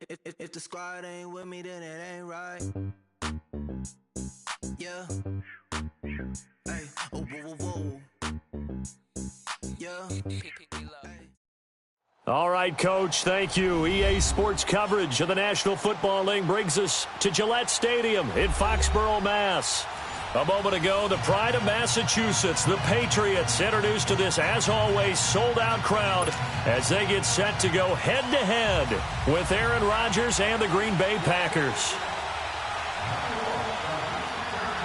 If the squad ain't with me, then it ain't right. Yeah. Hey. Oh, whoa, whoa, whoa. Yeah. All right, Coach, thank you. EA Sports coverage of the National Football League brings us to Gillette Stadium in Foxborough, Mass. A moment ago, the pride of Massachusetts, the Patriots, introduced to this, as always, sold-out crowd as they get set to go head-to-head with Aaron Rodgers and the Green Bay Packers.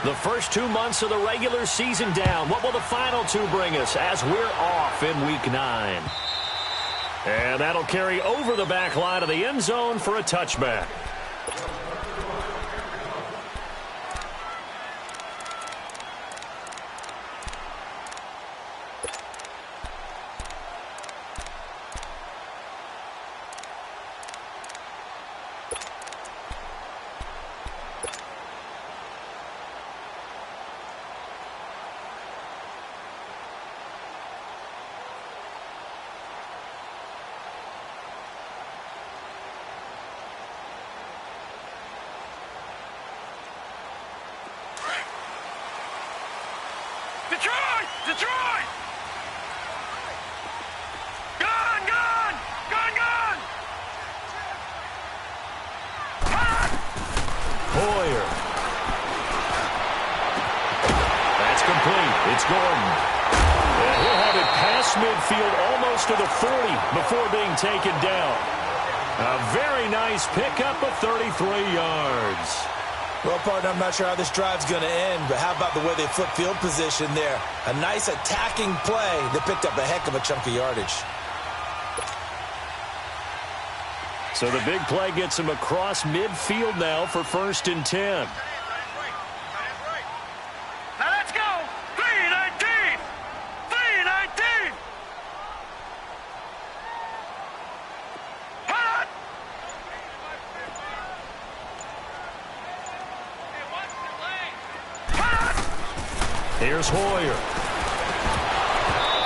The first 2 months of the regular season down. What will the final two bring us as we're off in Week 9? And that'll carry over the back line of the end zone for a touchback. Detroit! Gone! Hoyer. That's complete. It's Gordon. And he'll have it past midfield almost to the 40 before being taken down. A very nice pickup of 33 yards. Well, partner, I'm not sure how this drive's going to end, but how about the way they flip field position there? A nice attacking play that picked up a heck of a chunk of yardage. So the big play gets him across midfield now for 1st and 10. Now let's go! 3-19! 3-19! Hot! Here's Hoyer.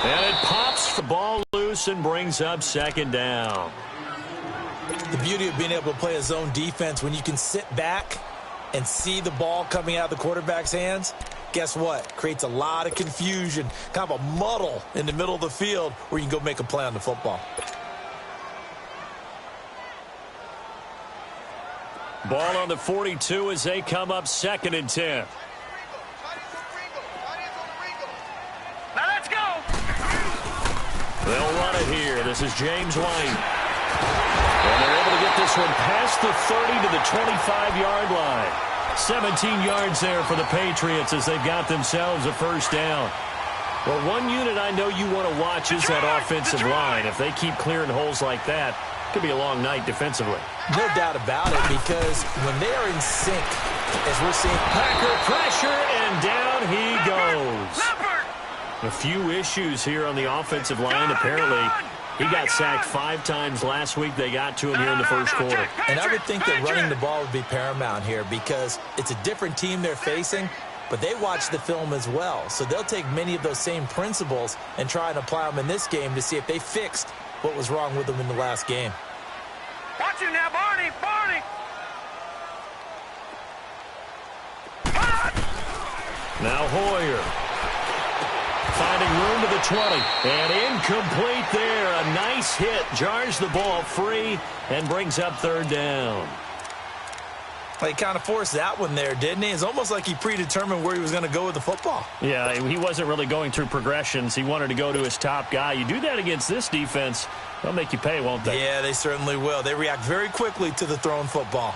And it pops the ball loose and brings up 2nd down. The beauty of being able to play a zone defense when you can sit back and see the ball coming out of the quarterback's hands, guess what? Creates a lot of confusion, kind of a muddle in the middle of the field where you can go make a play on the football. Ball on the 42 as they come up 2nd and 10. Now let's go! They'll run it here. This is James White. And they're able to get this one past the 30 to the 25-yard line. 17 yards there for the Patriots as they've got themselves a 1st down. Well, one unit I know you want to watch is that offensive line. If they keep clearing holes like that, it could be a long night defensively. No doubt about it, because when they are in sync, as we're seeing, Packer pressure, and down he goes. A few issues here on the offensive line. Apparently, he got sacked 5 times last week. They got to him here in the first quarter. And I would think that running the ball would be paramount here because it's a different team they're facing, but they watch the film as well. So they'll take many of those same principles and try and apply them in this game to see if they fixed what was wrong with them in the last game. Watch him now, Barney! Now Hoyer. Finding room to the 20. And incomplete there. A nice hit. Jars the ball free and brings up 3rd down. He kind of forced that one there, didn't he? It's almost like he predetermined where he was going to go with the football. Yeah, he wasn't really going through progressions. He wanted to go to his top guy. You do that against this defense, they'll make you pay, won't they? Yeah, they certainly will. They react very quickly to the thrown football.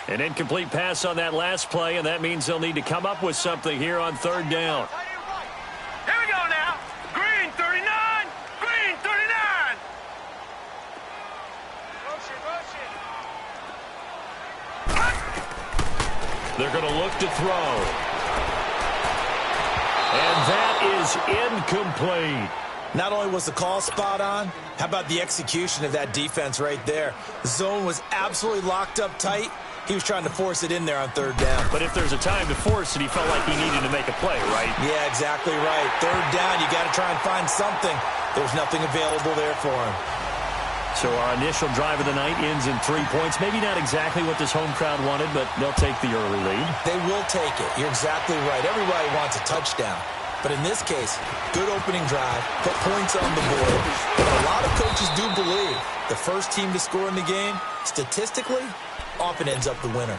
An incomplete pass on that last play, and that means they'll need to come up with something here on 3rd down. Here we go now. Green 39. Green 39. They're going to look to throw. And that is incomplete. Not only was the call spot on, how about the execution of that defense right there? The zone was absolutely locked up tight. He was trying to force it in there on 3rd down. But if there's a time to force it, he felt like he needed to make a play, right? Yeah, exactly right. 3rd down, you got to try and find something. There's nothing available there for him. So our initial drive of the night ends in 3 points. Maybe not exactly what this home crowd wanted, but they'll take the early lead. They will take it. You're exactly right. Everybody wants a touchdown. But in this case, good opening drive, put points on the board. But a lot of coaches do believe the first team to score in the game, statistically, often ends up the winner.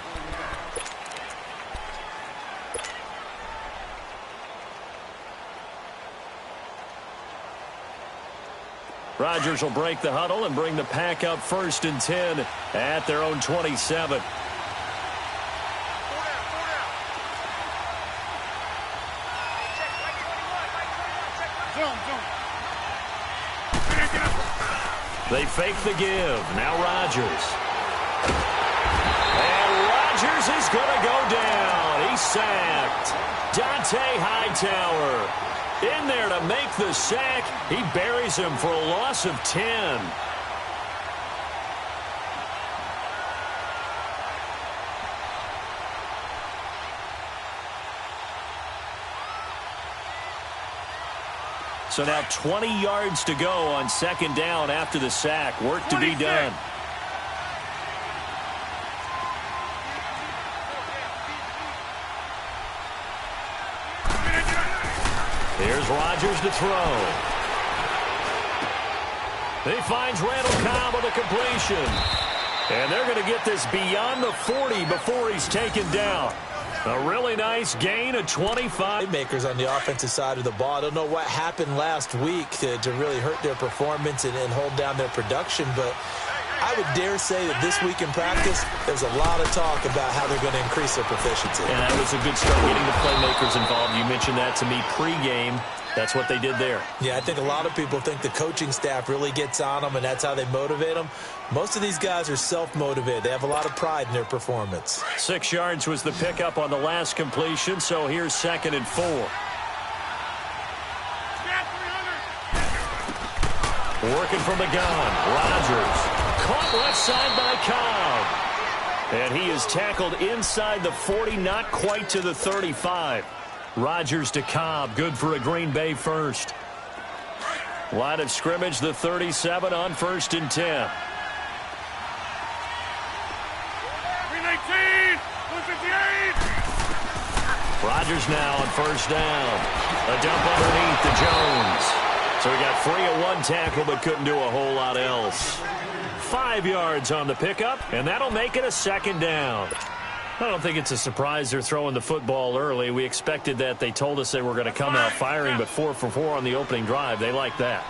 Rodgers will break the huddle and bring the pack up 1st and 10 at their own 27. They fake the give. Now Rodgers. And Rodgers is going to go down. He's sacked. Dante Hightower in there to make the sack. He buries him for a loss of 10. So now 20 yards to go on 2nd down after the sack. Work to be done. Here's Rodgers to throw. He finds Randall Cobb with a completion. And they're going to get this beyond the 40 before he's taken down. A really nice gain of 25. Makers on the offensive side of the ball. I don't know what happened last week to really hurt their performance and hold down their production, but I would dare say that this week in practice, there's a lot of talk about how they're going to increase their proficiency. And that was a good start getting the playmakers involved. You mentioned that to me pregame. That's what they did there. Yeah, I think a lot of people think the coaching staff really gets on them, and that's how they motivate them. Most of these guys are self-motivated. They have a lot of pride in their performance. 6 yards was the pickup on the last completion, so here's 2nd and 4. Working from the gun, Rodgers. Caught left side by Cobb. And he is tackled inside the 40, not quite to the 35. Rodgers to Cobb, good for a Green Bay first. Line of scrimmage, the 37 on 1st and 10. 319, 158. Rodgers now on 1st down. A dump underneath to Jones. So he got free of one tackle but couldn't do a whole lot else. 5 yards on the pickup, and that'll make it a 2nd down. I don't think it's a surprise they're throwing the football early. We expected that. They told us they were going to come out firing, but 4 for 4 on the opening drive. They like that.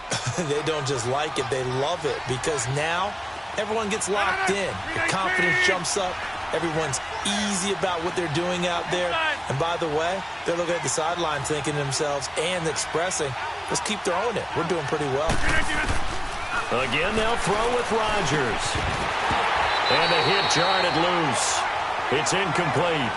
They don't just like it, they love it, because now everyone gets locked in. The confidence jumps up. Everyone's easy about what they're doing out there. And by the way, they're looking at the sideline thinking to themselves and expressing, let's keep throwing it. We're doing pretty well. Again, they'll throw with Rodgers. And the hit jarred it loose. It's incomplete.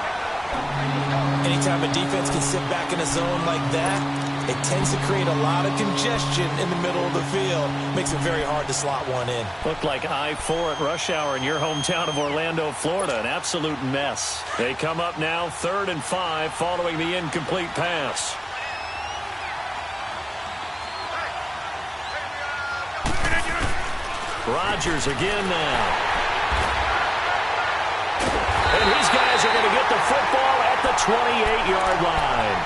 Anytime a defense can sit back in a zone like that, it tends to create a lot of congestion in the middle of the field. Makes it very hard to slot one in. Looked like I-4 at rush hour in your hometown of Orlando, Florida. An absolute mess. They come up now 3rd and 5 following the incomplete pass. Rodgers again now. And these guys are going to get the football at the 28-yard line.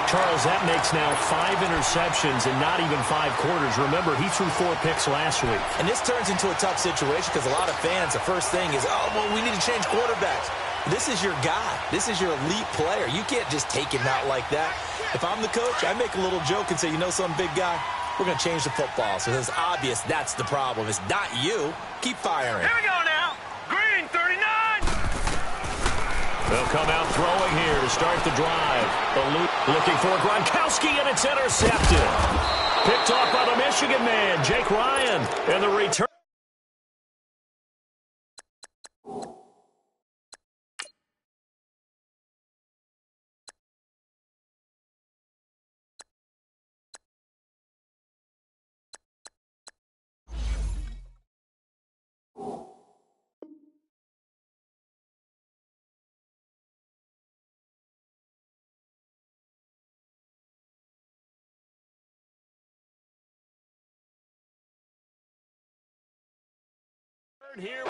Charles, that makes now 5 interceptions in not even 5 quarters. Remember, he threw 4 picks last week. And this turns into a tough situation because a lot of fans, the first thing is, oh, well, we need to change quarterbacks. This is your guy. This is your elite player. You can't just take him out like that. If I'm the coach, I make a little joke and say, you know something, big guy? We're going to change the football. So it's obvious that's the problem. It's not you. Keep firing. Here we go now. Green, 39. They'll come out throwing here to start the drive. The loop looking for Gronkowski, and it's intercepted. Picked off by the Michigan man, Jake Ryan. And the return. Here.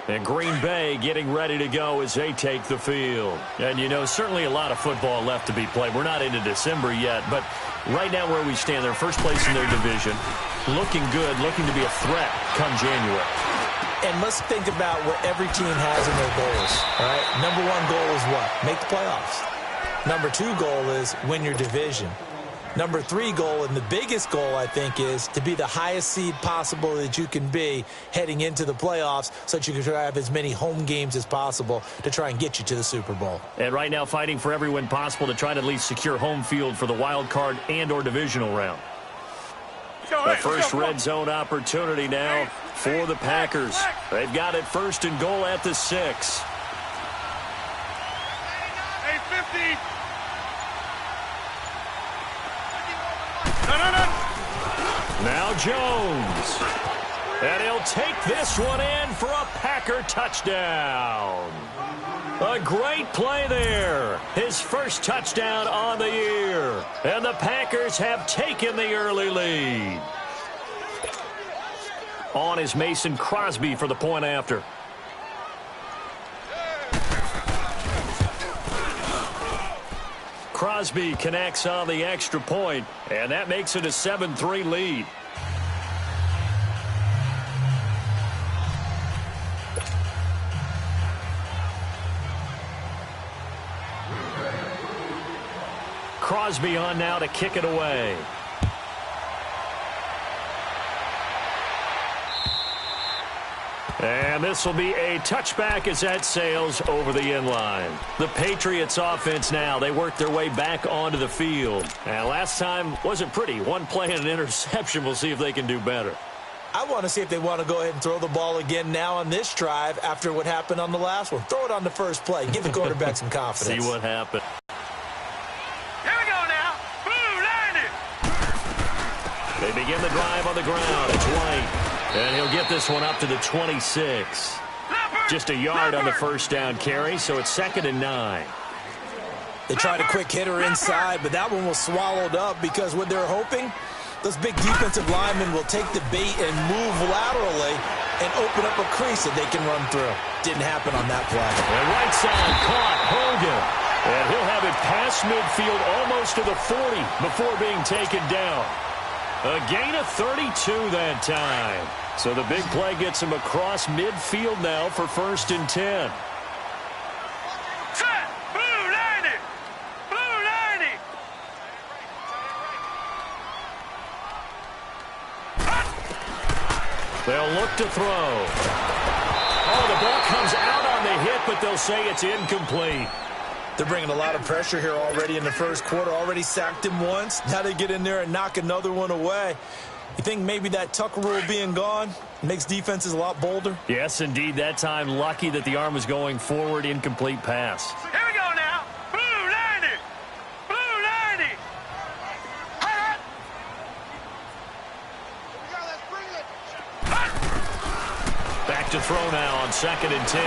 And Green Bay getting ready to go as they take the field. And, you know, certainly a lot of football left to be played. We're not into December yet, but right now where we stand, they're first place in their division, looking good, looking to be a threat come January. And let's think about what every team has in their goals, all right? Number one goal is what? Make the playoffs. Number two goal is win your division. Number three goal, and the biggest goal, I think, is to be the highest seed possible that you can be heading into the playoffs so that you can try to have as many home games as possible to try and get you to the Super Bowl. And right now fighting for every win possible to try to at least secure home field for the wild card and or divisional round. The first red zone opportunity now for the Packers. They've got it first and goal at the 6. Hey, 50. Now Jones. And he'll take this one in for a Packer touchdown. A great play there. His first touchdown on the year. And the Packers have taken the early lead. On is Mason Crosby for the point after. Crosby connects on the extra point, and that makes it a 7-3 lead. Crosby on now to kick it away. And this will be a touchback as that sails over the end line. The Patriots offense now, they work their way back onto the field. And last time wasn't pretty. One play and an interception. We'll see if they can do better. I want to see if they want to go ahead and throw the ball again now on this drive after what happened on the last one. Throw it on the first play. Give the quarterback some confidence. See what happened. Here we go now. Blue line it. They begin the drive on the ground. It's White. And he'll get this one up to the 26. Just a yard on the first down carry, so it's 2nd and 9. They tried a quick hitter inside, but that one was swallowed up because what they're hoping, those big defensive linemen will take the bait and move laterally and open up a crease that they can run through. Didn't happen on that play. And right side caught Hogan. And he'll have it past midfield almost to the 40 before being taken down. A gain of 32 that time. So the big play gets him across midfield now for 1st and 10. Set. Blue line it. Blue line it. They'll look to throw. Oh, the ball comes out on the hit, but they'll say it's incomplete. They're bringing a lot of pressure here already in the first quarter. Already sacked him once. Now they get in there and knock another one away. You think maybe that Tucker rule being gone makes defenses a lot bolder? Yes, indeed. That time, lucky that the arm was going forward. Incomplete pass. Here we go now. Blue line it. Blue line it. Back to throw now on 2nd and 10.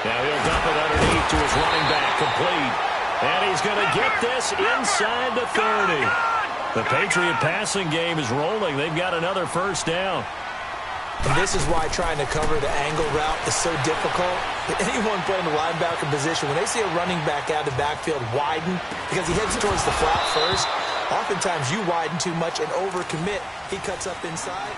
Now he'll dump it underneath to his running back, complete. And he's going to get this inside the 30. The Patriot passing game is rolling. They've got another first down. And this is why trying to cover the angle route is so difficult. Anyone playing the linebacker position, when they see a running back out of the backfield widen, because he heads towards the flat first, oftentimes you widen too much and overcommit. He cuts up inside.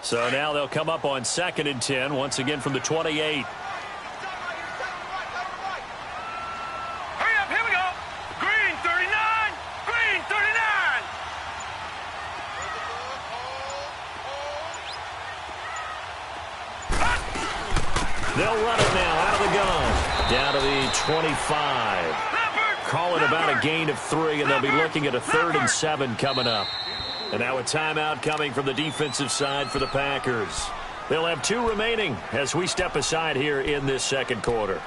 So now they'll come up on 2nd and 10, once again from the 28. Hurry up, here we go. Green 39. Green 39. They'll run it now out of the gun. Down to the 25. Call it about a gain of 3, and they'll be looking at a 3rd and 7 coming up. And now a timeout coming from the defensive side for the Packers. They'll have 2 remaining as we step aside here in this second quarter.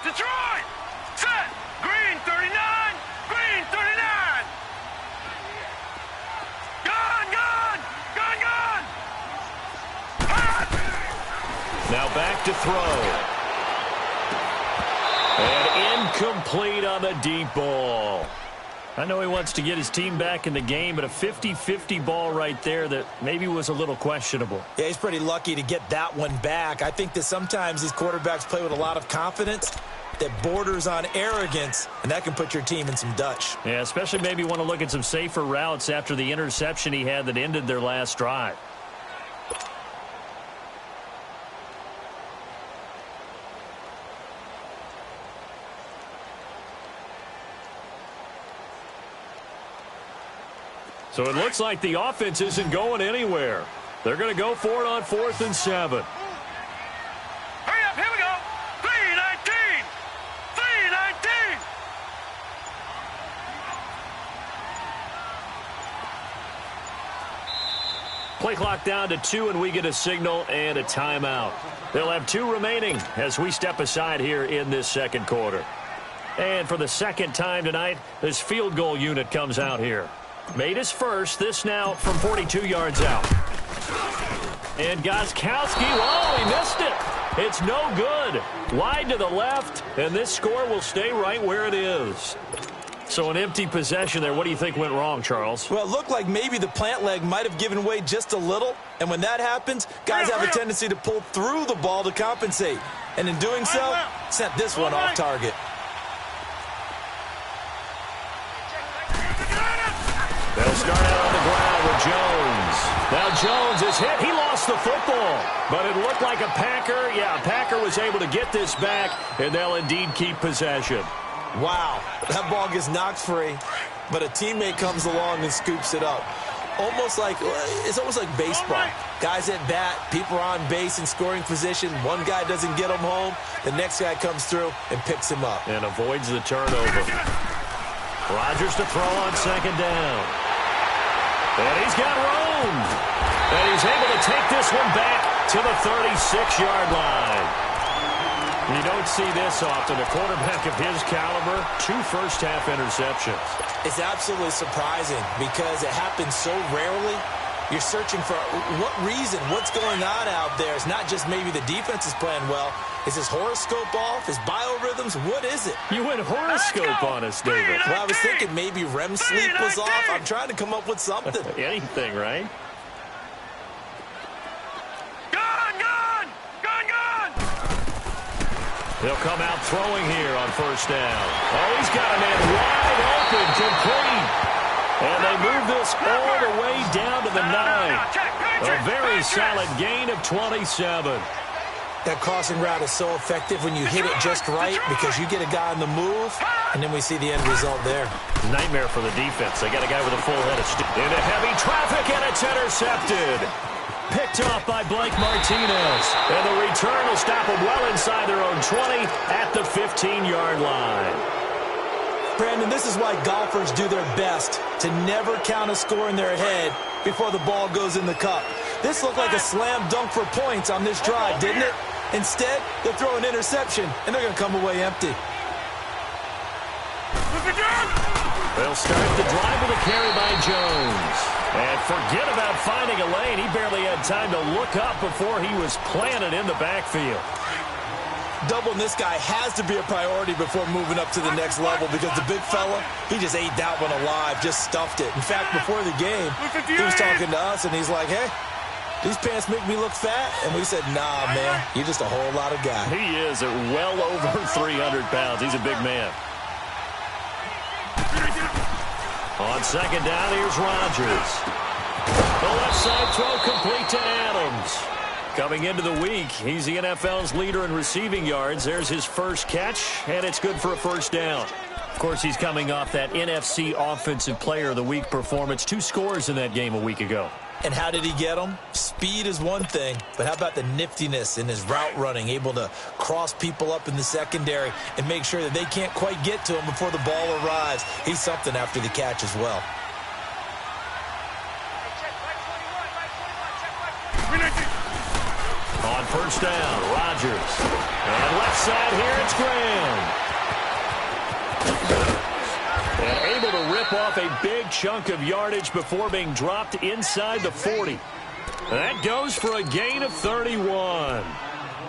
Detroit! Set! Green 39! Green 39! Gone! Now back to throw. And incomplete on the deep ball. I know he wants to get his team back in the game, but a 50-50 ball right there that maybe was a little questionable. Yeah, he's pretty lucky to get that one back. I think that sometimes these quarterbacks play with a lot of confidence that borders on arrogance, and that can put your team in some Dutch. Yeah, especially maybe want to look at some safer routes after the interception he had that ended their last drive. So it looks like the offense isn't going anywhere. They're going to go for it on 4th and 7. Hurry up, here we go. 3-19. 3-19. Play clock down to 2, and we get a signal and a timeout. They'll have 2 remaining as we step aside here in this second quarter. And for the second time tonight, this field goal unit comes out here. Made his first, this now from 42 yards out. And Gostkowski, whoa, he missed it. It's no good. Wide to the left, and this score will stay right where it is. So an empty possession there. What do you think went wrong, Charles? Well, it looked like maybe the plant leg might have given way just a little, and when that happens, guys have a tendency to pull through the ball to compensate. And in doing so, sent this one off target. They'll start out on the ground with Jones. Now Jones is hit. He lost the football. But it looked like a Packer. Yeah, a Packer was able to get this back, and they'll indeed keep possession. Wow, that ball gets knocked free, but a teammate comes along and scoops it up. It's almost like baseball. Guys at bat, people are on base in scoring position. One guy doesn't get him home. The next guy comes through and picks him up. And avoids the turnover. Rodgers to throw on second down. And he's got room. And he's able to take this one back to the 36-yard line. You don't see this often. A quarterback of his caliber, 2 first-half interceptions. It's absolutely surprising because it happens so rarely. You're searching for what reason, what's going on out there. It's not just maybe the defense is playing well. Is his horoscope off? His biorhythms? What is it? You went horoscope on us, David. Well, I was thinking maybe REM sleep was off. I'm trying to come up with something. Anything, right? He'll come out throwing here on first down. Oh, he's got a man wide open, complete. And they move this all the way down to the 9. A very solid gain of 27. That crossing route is so effective when you hit it just right because you get a guy on the move, and then we see the end result there. Nightmare for the defense. They got a guy with a full head of steam. Into heavy traffic, and it's intercepted. Picked off by Blake Martinez. And the return will stop them well inside their own 20 at the 15-yard line. Brandon, this is why golfers do their best to never count a score in their head before the ball goes in the cup. This looked like a slam dunk for points on this drive, didn't it? Instead, they'll throw an interception, and they're going to come away empty. They'll start the drive with a carry by Jones. And forget about finding a lane. He barely had time to look up before he was planted in the backfield. Doubling this guy has to be a priority before moving up to the next level because the big fella, he just ate that one alive, just stuffed it. In fact, before the game, he was talking to us, and he's like, hey, these pants make me look fat? And we said, nah, man, you're just a whole lot of guy. He is at well over 300 pounds. He's a big man. On On second down, here's Rodgers. The left side throw complete to Adams. Coming into the week, he's the NFL's leader in receiving yards. There's his first catch, and it's good for a first down. Of course, he's coming off that NFC Offensive Player of the Week performance. 2 scores in that game a week ago. And how did he get them? Speed is one thing, but how about the niftiness in his route running, able to cross people up in the secondary and make sure that they can't quite get to him before the ball arrives. He's something after the catch as well. On first down, Rodgers. And left side here, it's Graham. And able to rip off a big chunk of yardage before being dropped inside the 40. That goes for a gain of 31.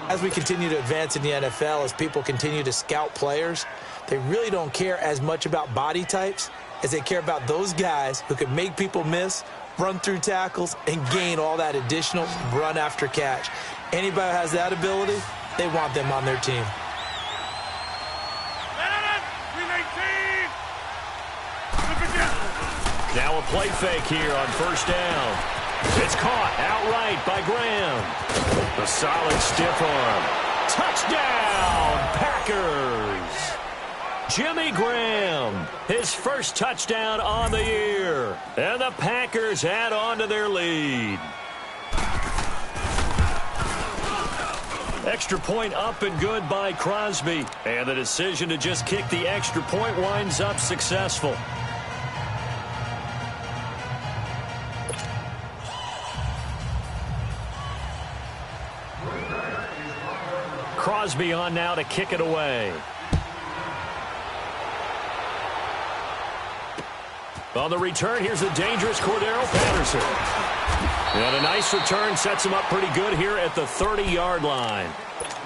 As we continue to advance in the NFL, as people continue to scout players, they really don't care as much about body types as they care about those guys who can make people miss, run through tackles, and gain all that additional run after catch. Anybody who has that ability, they want them on their team. Now a play fake here on first down. It's caught outright by Graham. The solid stiff arm. Touchdown, Packers! Jimmy Graham, his first touchdown on the year. And the Packers add on to their lead. Extra point up and good by Crosby. And the decision to just kick the extra point winds up successful. Crosby on now to kick it away. On the return, here's the dangerous Cordero Patterson. And a nice return sets him up pretty good here at the 30-yard line.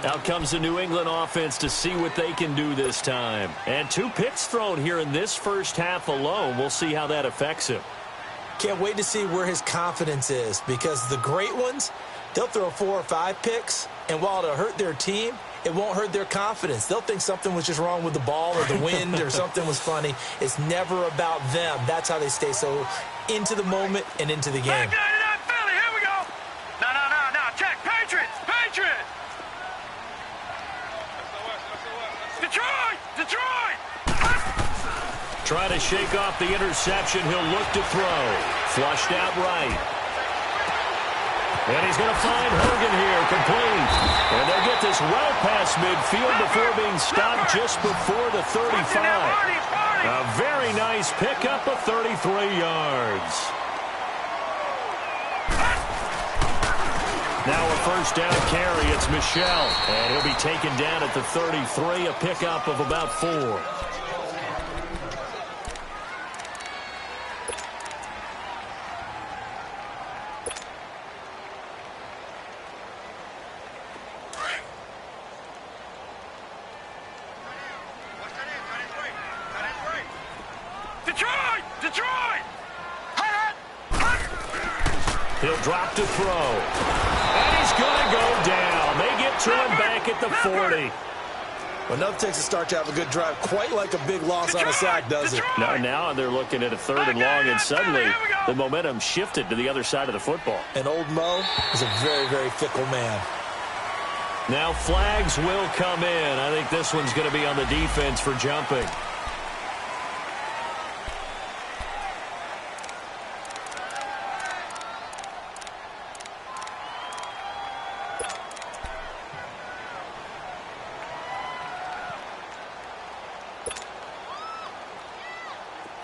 Out comes the New England offense to see what they can do this time. And 2 picks thrown here in this first half alone. We'll see how that affects him. Can't wait to see where his confidence is, because the great ones, they'll throw 4 or 5 picks, and while it'll hurt their team, it won't hurt their confidence. They'll think something was just wrong with the ball or the wind or something was funny. It's never about them. That's how they stay so into the moment and into the game. Philly, here we go. No. Check. Patriots. Detroit. Trying to shake off the interception. He'll look to throw. Flushed out right. And he's going to find Hogan here, complete. And they'll get this well past midfield before being stopped just before the 35. A very nice pickup of 33 yards. Now a first down carry. It's Michel. And he'll be taken down at the 33, a pickup of about 4. Detroit! He'll drop to throw. And he's going to go down. They get to him back at the 40. Well, enough takes a start to have a good drive, quite like a big loss on a sack, does it? Now they're looking at a 3rd and long, and suddenly the momentum shifted to the other side of the football. And old Mo is a very, very fickle man. Now flags will come in. I think this one's going to be on the defense for jumping.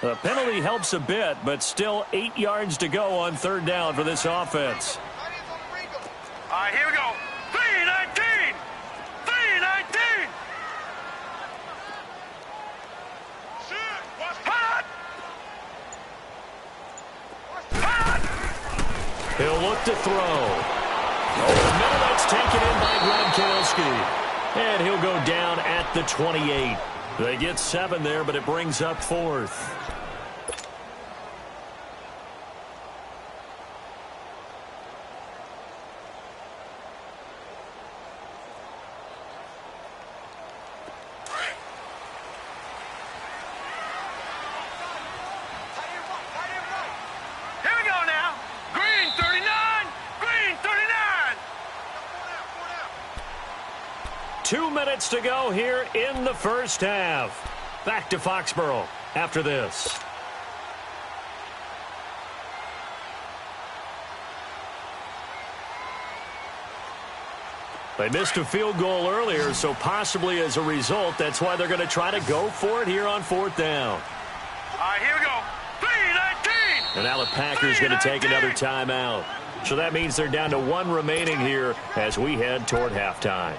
The penalty helps a bit, but still 8 yards to go on 3rd down for this offense. All right, here we go. 3-19. He'll look to throw. Over the middle, that's taken in by Gronkowski. And he'll go down at the 28. They get 7 there, but it brings up 4th. 2 minutes to go here in the first half. Back to Foxborough after this. They missed a field goal earlier, so possibly as a result, that's why they're going to try to go for it here on 4th down. All right, here we go. 3:19. And now the Packers going to take another timeout. So that means they're down to 1 remaining here as we head toward halftime.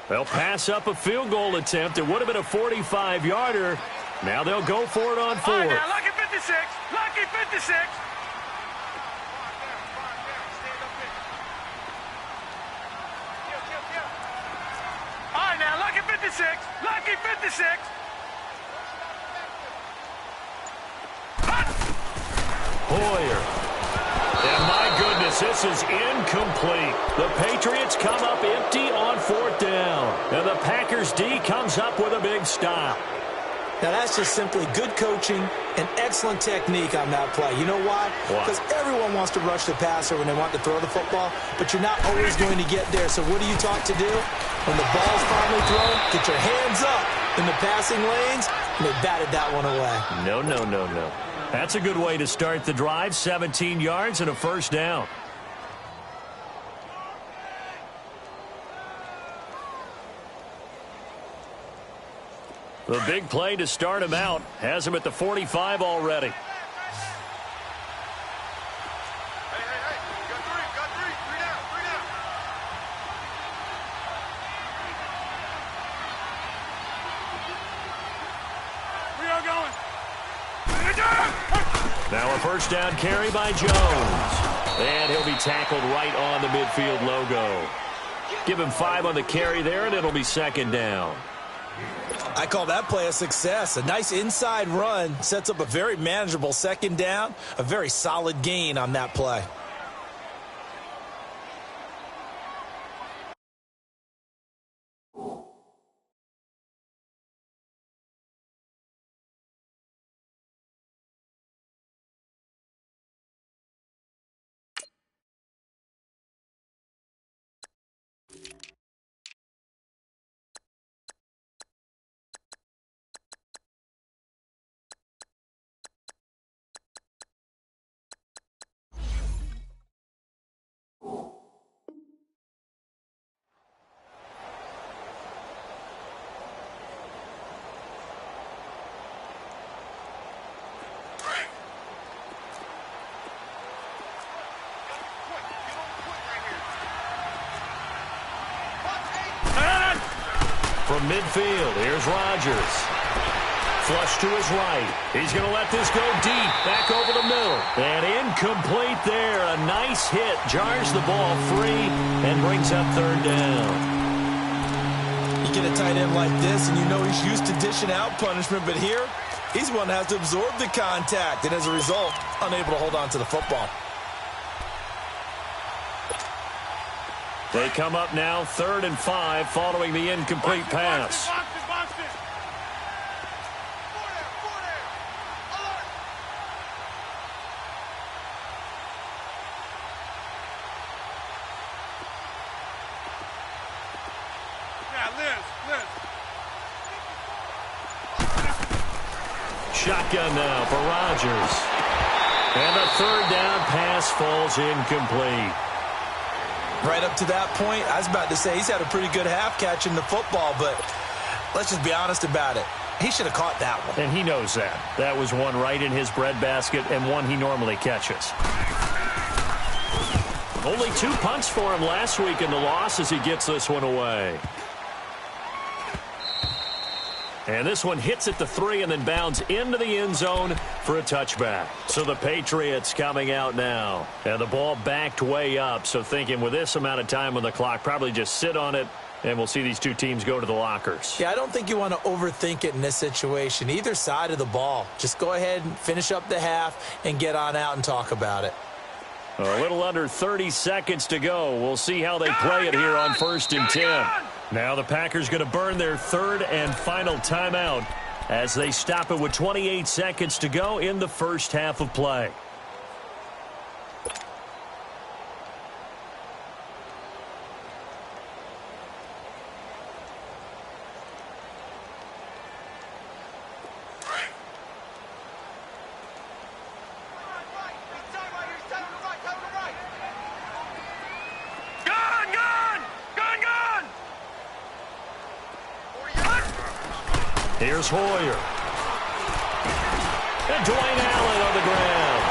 They'll pass up a field goal attempt. It would have been a 45-yarder. Now they'll go for it on 4th. All right, now, lucky 56. Lucky 56. All right, now, lucky 56. Lucky 56. Hoyer. And my goodness, this is incomplete. The Patriots come up empty on 4th down. And the Packers D comes up with a big stop. Now, that's just simply good coaching and excellent technique on that play. You know why? Because everyone wants to rush the passer when they want to throw the football, but you're not always going to get there. So what are you taught to do? When the ball's finally thrown, get your hands up in the passing lanes, and they batted that one away. No, no, no, no. That's a good way to start the drive. 17 yards and a first down. The big play to start him out has him at the 45 already. Hey, got three down. We are going. Now a first down carry by Jones. And he'll be tackled right on the midfield logo. Give him 5 on the carry there, and it'll be 2nd down. I call that play a success. A nice inside run sets up a very manageable 2nd down. A very solid gain on that play. From midfield, here's Rodgers. Flush to his right. He's going to let this go deep, back over the middle. And incomplete there. A nice hit. Jars the ball free and brings up 3rd down. You get a tight end like this, and you know he's used to dishing out punishment, but here, he's one that has to absorb the contact, and as a result, unable to hold on to the football. They come up now 3rd and 5 following the incomplete pass. Shotgun now for Rodgers. And the 3rd down pass falls incomplete. Right up to that point, I was about to say he's had a pretty good half catching the football, but let's just be honest about it. He should have caught that one. And he knows that. That was one right in his breadbasket and one he normally catches. Only 2 punts for him last week in the loss as he gets this one away. And this one hits at the 3 and then bounds into the end zone for a touchback. So the Patriots coming out now. And the ball backed way up. So thinking with this amount of time on the clock, probably just sit on it, and we'll see these two teams go to the lockers. Yeah, I don't think you want to overthink it in this situation. Either side of the ball. Just go ahead and finish up the half and get on out and talk about it. A little under 30 seconds to go. We'll see how they play it here on 1st and 10. Now the Packers going to burn their third and final timeout as they stop it with 28 seconds to go in the first half of play. Here's Hoyer. And Dwayne Allen on the ground.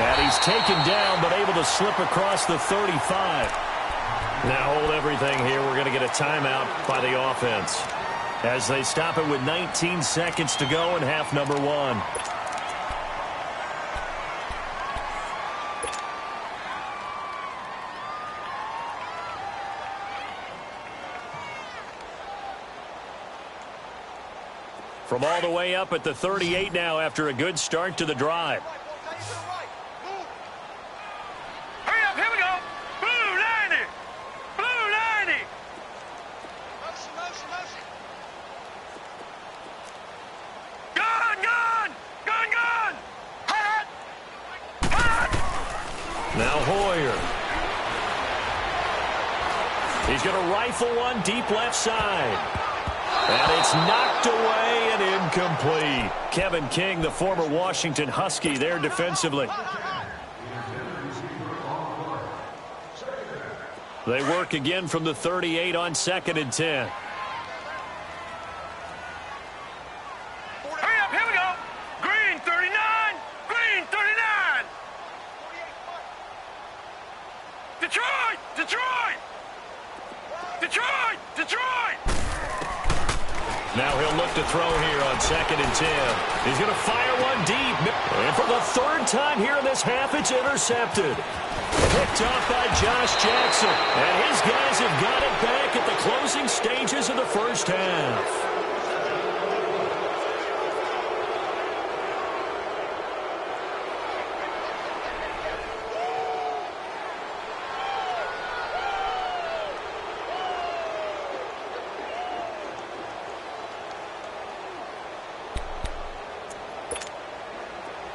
And he's taken down, but able to slip across the 35. Now hold everything here. We're going to get a timeout by the offense as they stop it with 19 seconds to go in half number 1. From all the way up at the 38 now after a good start to the drive. Hurry up, here we go. Blue 90. Blue 90. Motion, motion, motion. Gun, gun. Gun, gun. Hot. Hot. Now Hoyer. He's going to rifle one deep left side. And it's knocked away and incomplete. Kevin King, the former Washington Husky, there defensively. They work again from the 38 on 2nd and 10. Hurry up, here we go. Green 39. Green 39. Detroit. Detroit. Detroit. Detroit. Now he'll look to throw here on 2nd and 10. He's going to fire one deep. And for the 3rd time here in this half, it's intercepted. Picked off by Josh Jackson. And his guys have got it back at the closing stages of the first half.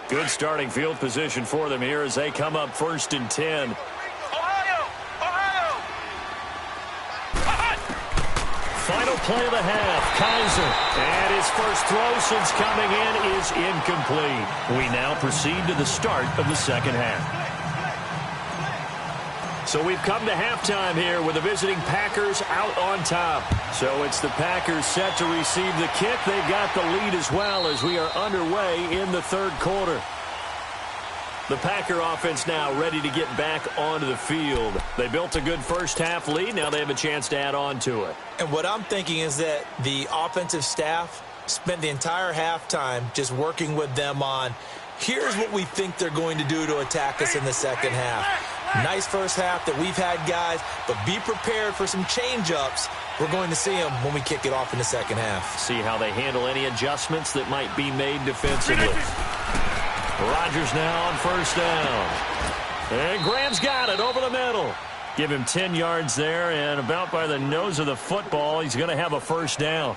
Good starting field position for them here as they come up 1st and 10. Ohio! Ohio! Final play of the half, Kaiser. And his first throw since coming in is incomplete. We now proceed to the start of the second half. So we've come to halftime here with the visiting Packers out on top. So it's the Packers set to receive the kick. They've got the lead as well as we are underway in the 3rd quarter. The Packer offense now ready to get back onto the field. They built a good first half lead. Now they have a chance to add on to it. And what I'm thinking is that the offensive staff spent the entire halftime just working with them on, here's what we think they're going to do to attack us in the second half. Nice first half that we've had, guys, but be prepared for some change-ups. We're going to see them when we kick it off in the second half. See how they handle any adjustments that might be made defensively. Rodgers now on 1st down. And Graham's got it over the middle. Give him 10 yards there, and about by the nose of the football, he's going to have a 1st down.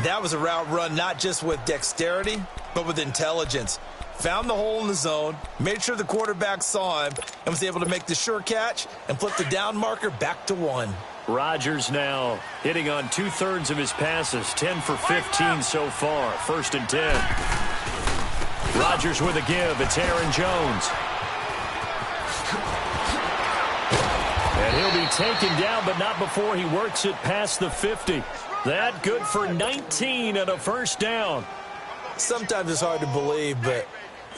That was a route run not just with dexterity, but with intelligence. Found the hole in the zone, made sure the quarterback saw him, and was able to make the sure catch and flip the down marker back to 1. Rodgers now hitting on 2/3 of his passes, 10 for 15 so far. 1st and 10. Rodgers with a give. It's Aaron Jones. And he'll be taken down, but not before he works it past the 50. That good for 19 and a 1st down. Sometimes it's hard to believe, but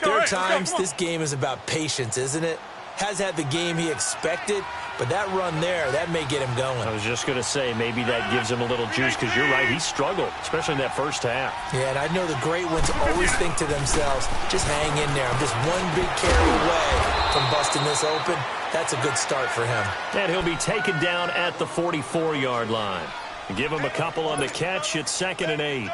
there are times this game is about patience, isn't it? Has had the game he expected, But that run there, that may get him going. I was just going to say, maybe that gives him a little juice, because you're right, he struggled, especially in that first half. Yeah, and I know the great ones always think to themselves, just hang in there. I'm just one big carry away from busting this open. That's a good start for him. And he'll be taken down at the 44-yard line. Give him a couple on the catch. It's 2nd and 8.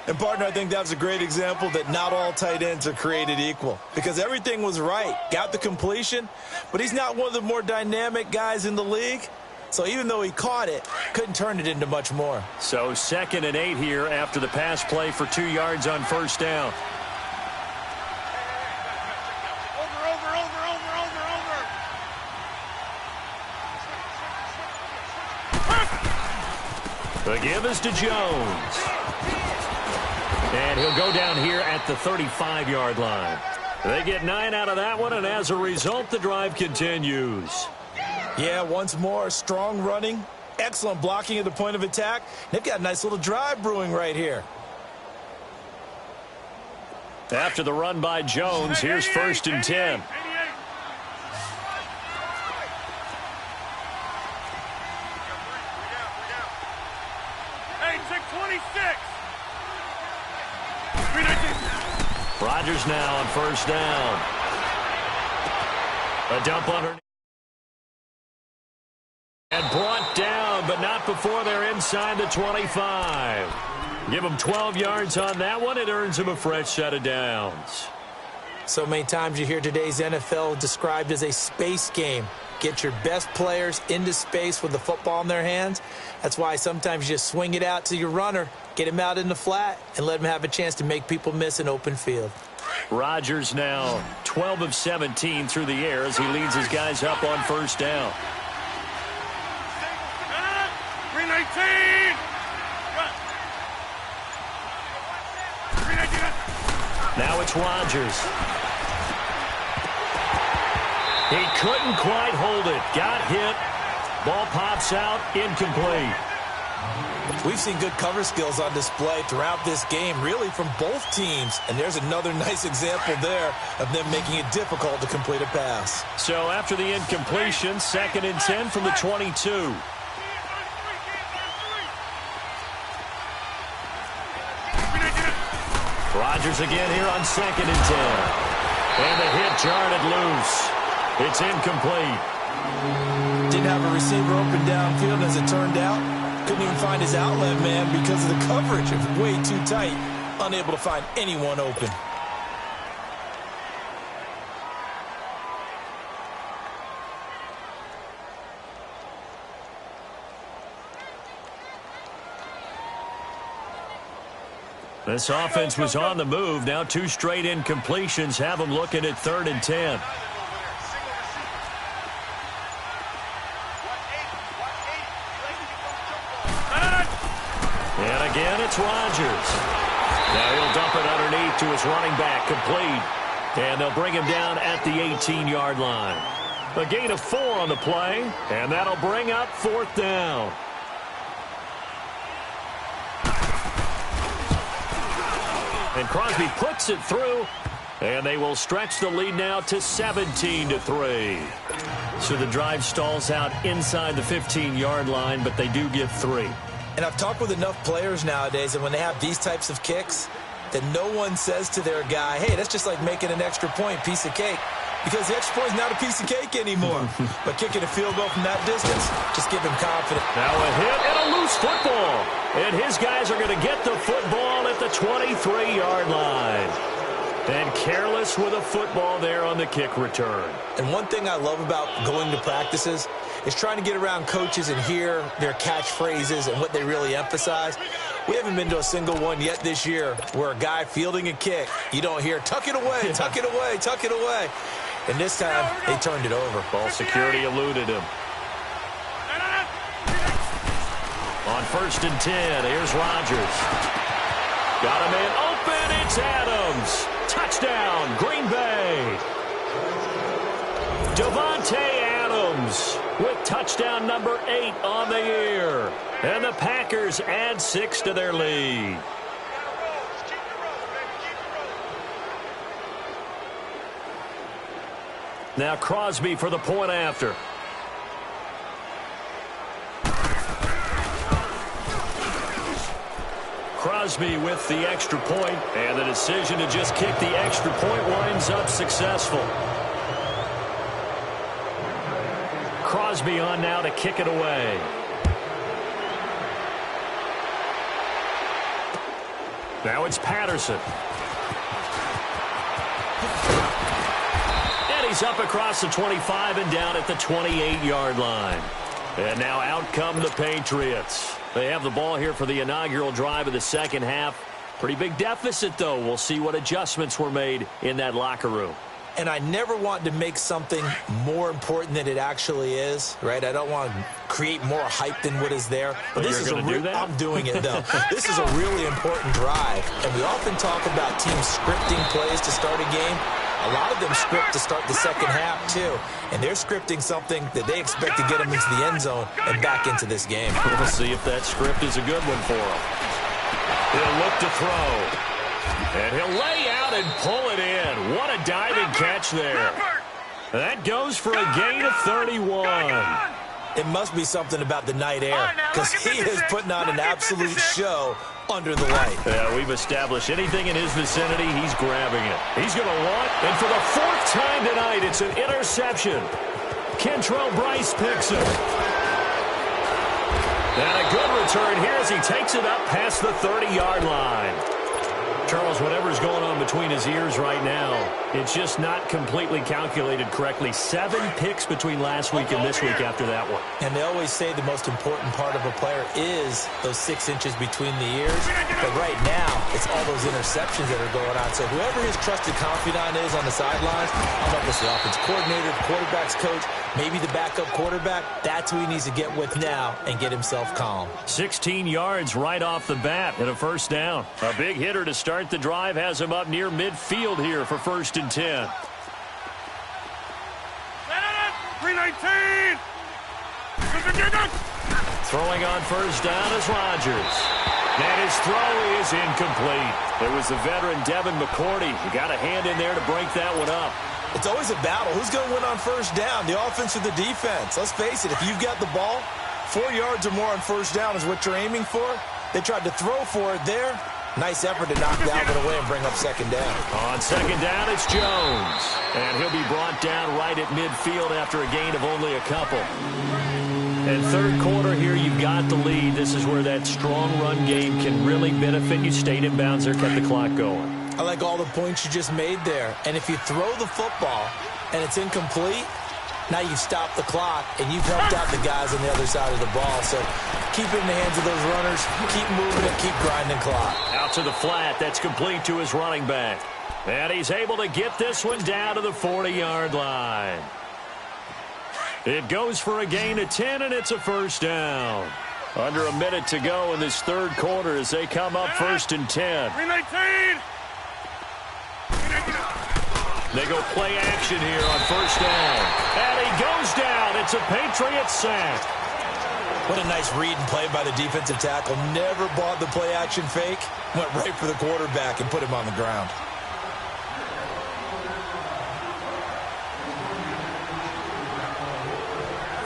And, partner, I think that was a great example that not all tight ends are created equal, because everything was right. Got the completion, but he's not one of the more dynamic guys in the league. So even though he caught it, couldn't turn it into much more. So 2nd and 8 here after the pass play for 2 yards on first down. The give is to Jones. And he'll go down here at the 35-yard line. They get 9 out of that one, and as a result, the drive continues. Yeah, once more, strong running, excellent blocking at the point of attack. They've got a nice little drive brewing right here. After the run by Jones, here's 1st and 10. Rodgers now on first down. A dump underneath. And brought down, but not before they're inside the 25. Give them 12 yards on that one. It earns them a fresh set of downs. So many times you hear today's NFL described as a space game. Get your best players into space with the football in their hands. That's why sometimes you just swing it out to your runner, get him out in the flat, and let him have a chance to make people miss an open field. Rodgers now 12 of 17 through the air as he leads his guys up on first down. 319! Now it's Rodgers. He couldn't quite hold it. Got hit. Ball pops out. Incomplete. We've seen good cover skills on display throughout this game, really from both teams. And there's another nice example there of them making it difficult to complete a pass. So after the incompletion, 2nd and 10 from the 22. Rodgers again here on 2nd and 10. And the hit jarred it loose. It's incomplete. Didn't have a receiver open downfield, as it turned out. Couldn't even find his outlet man because of the coverage. It was way too tight. Unable to find anyone open. This offense was on the move. Now 2 straight incompletions have them looking at 3rd and 10. And again, it's Rodgers. Now he'll dump it underneath to his running back, complete. And they'll bring him down at the 18-yard line. A gain of 4 on the play, and that'll bring up 4th down. And Crosby puts it through, and they will stretch the lead now to 17-3. So the drive stalls out inside the 15-yard line, but they do get 3. And I've talked with enough players nowadays, and when they have these types of kicks, that no one says to their guy, hey, that's just like making an extra point, piece of cake. Because the extra point is not a piece of cake anymore. But kicking a field goal from that distance, just give him confidence. Now a hit and a loose football. And his guys are going to get the football at the 23-yard line. And careless with a football there on the kick return. And one thing I love about going to practices is trying to get around coaches and hear their catchphrases and what they really emphasize. We haven't been to a single one yet this year where a guy fielding a kick, you don't hear, tuck it away, tuck it away, tuck it away. And this time, they turned it over. Ball security eluded him. On 1st and 10, here's Rodgers. Got a man open, it's Adams. Touchdown, Green Bay. Davante Adams with touchdown number 8 on the year. And the Packers add 6 to their lead. Now Crosby for the point after. Crosby with the extra point, and the decision to just kick the extra point winds up successful. Crosby on now to kick it away. Now it's Patterson. And he's up across the 25 and down at the 28-yard line. And now out come the Patriots. They have the ball here for the inaugural drive of the second half. Pretty big deficit, though. We'll see what adjustments were made in that locker room. And I never want to make something more important than it actually is, right? I don't want to create more hype than what is there. But this is I'm doing it, though. This is a really important drive. And we often talk about teams scripting plays to start a game. A lot of them script to start the second half, too. And they're scripting something that they expect to get them into the end zone and back into this game. We'll see if that script is a good one for them. He'll look to throw. And he'll lay out and pull it in. What a diving catch there. That goes for a gain of 31. It must be something about the night air, because he is putting on an absolute show under the light. Yeah, we've established anything in his vicinity, he's grabbing it. He's going to want, and for the fourth time tonight, it's an interception. Kentrell Brice picks it. And a good return here as he takes it up past the 30-yard line. Charles, whatever's going on between his ears right now, it's just not completely calculated correctly. 7 picks between last week and this week after that one. And they always say the most important part of a player is those 6 inches between the ears. But right now, it's all those interceptions that are going on. So whoever his trusted confidant is on the sidelines, I don't know if it's the offensive coordinator, the quarterback's coach, maybe the backup quarterback, that's who he needs to get with now and get himself calm. 16 yards right off the bat and a first down. A big hitter to start the drive has him up near midfield here for 1st and 10. 319. Throwing on first down is Rodgers. And his throw is incomplete. It was the veteran Devin McCourty. You got a hand in there to break that one up. It's always a battle. Who's going to win on first down, the offense or the defense? Let's face it, if you've got the ball, 4 yards or more on first down is what you're aiming for. They tried to throw for it there. Nice effort to knock Dalvin away and bring up second down. On second down, it's Jones. And he'll be brought down right at midfield after a gain of only a couple. And third quarter here, you've got the lead. This is where that strong run game can really benefit you. Stayed in bounds there, kept the clock going. I like all the points you just made there. And if you throw the football and it's incomplete, now you've stopped the clock and you've helped out the guys on the other side of the ball. So keep it in the hands of those runners, keep moving it, keep grinding clock. Out to the flat, that's complete to his running back. And he's able to get this one down to the 40-yard line. It goes for a gain of 10, and it's a first down. Under a minute to go in this third quarter as they come up 1st and 10. 319. They go play action here on first down. And he goes down. It's a Patriots sack. What a nice read and play by the defensive tackle. Never bought the play action fake. Went right for the quarterback and put him on the ground.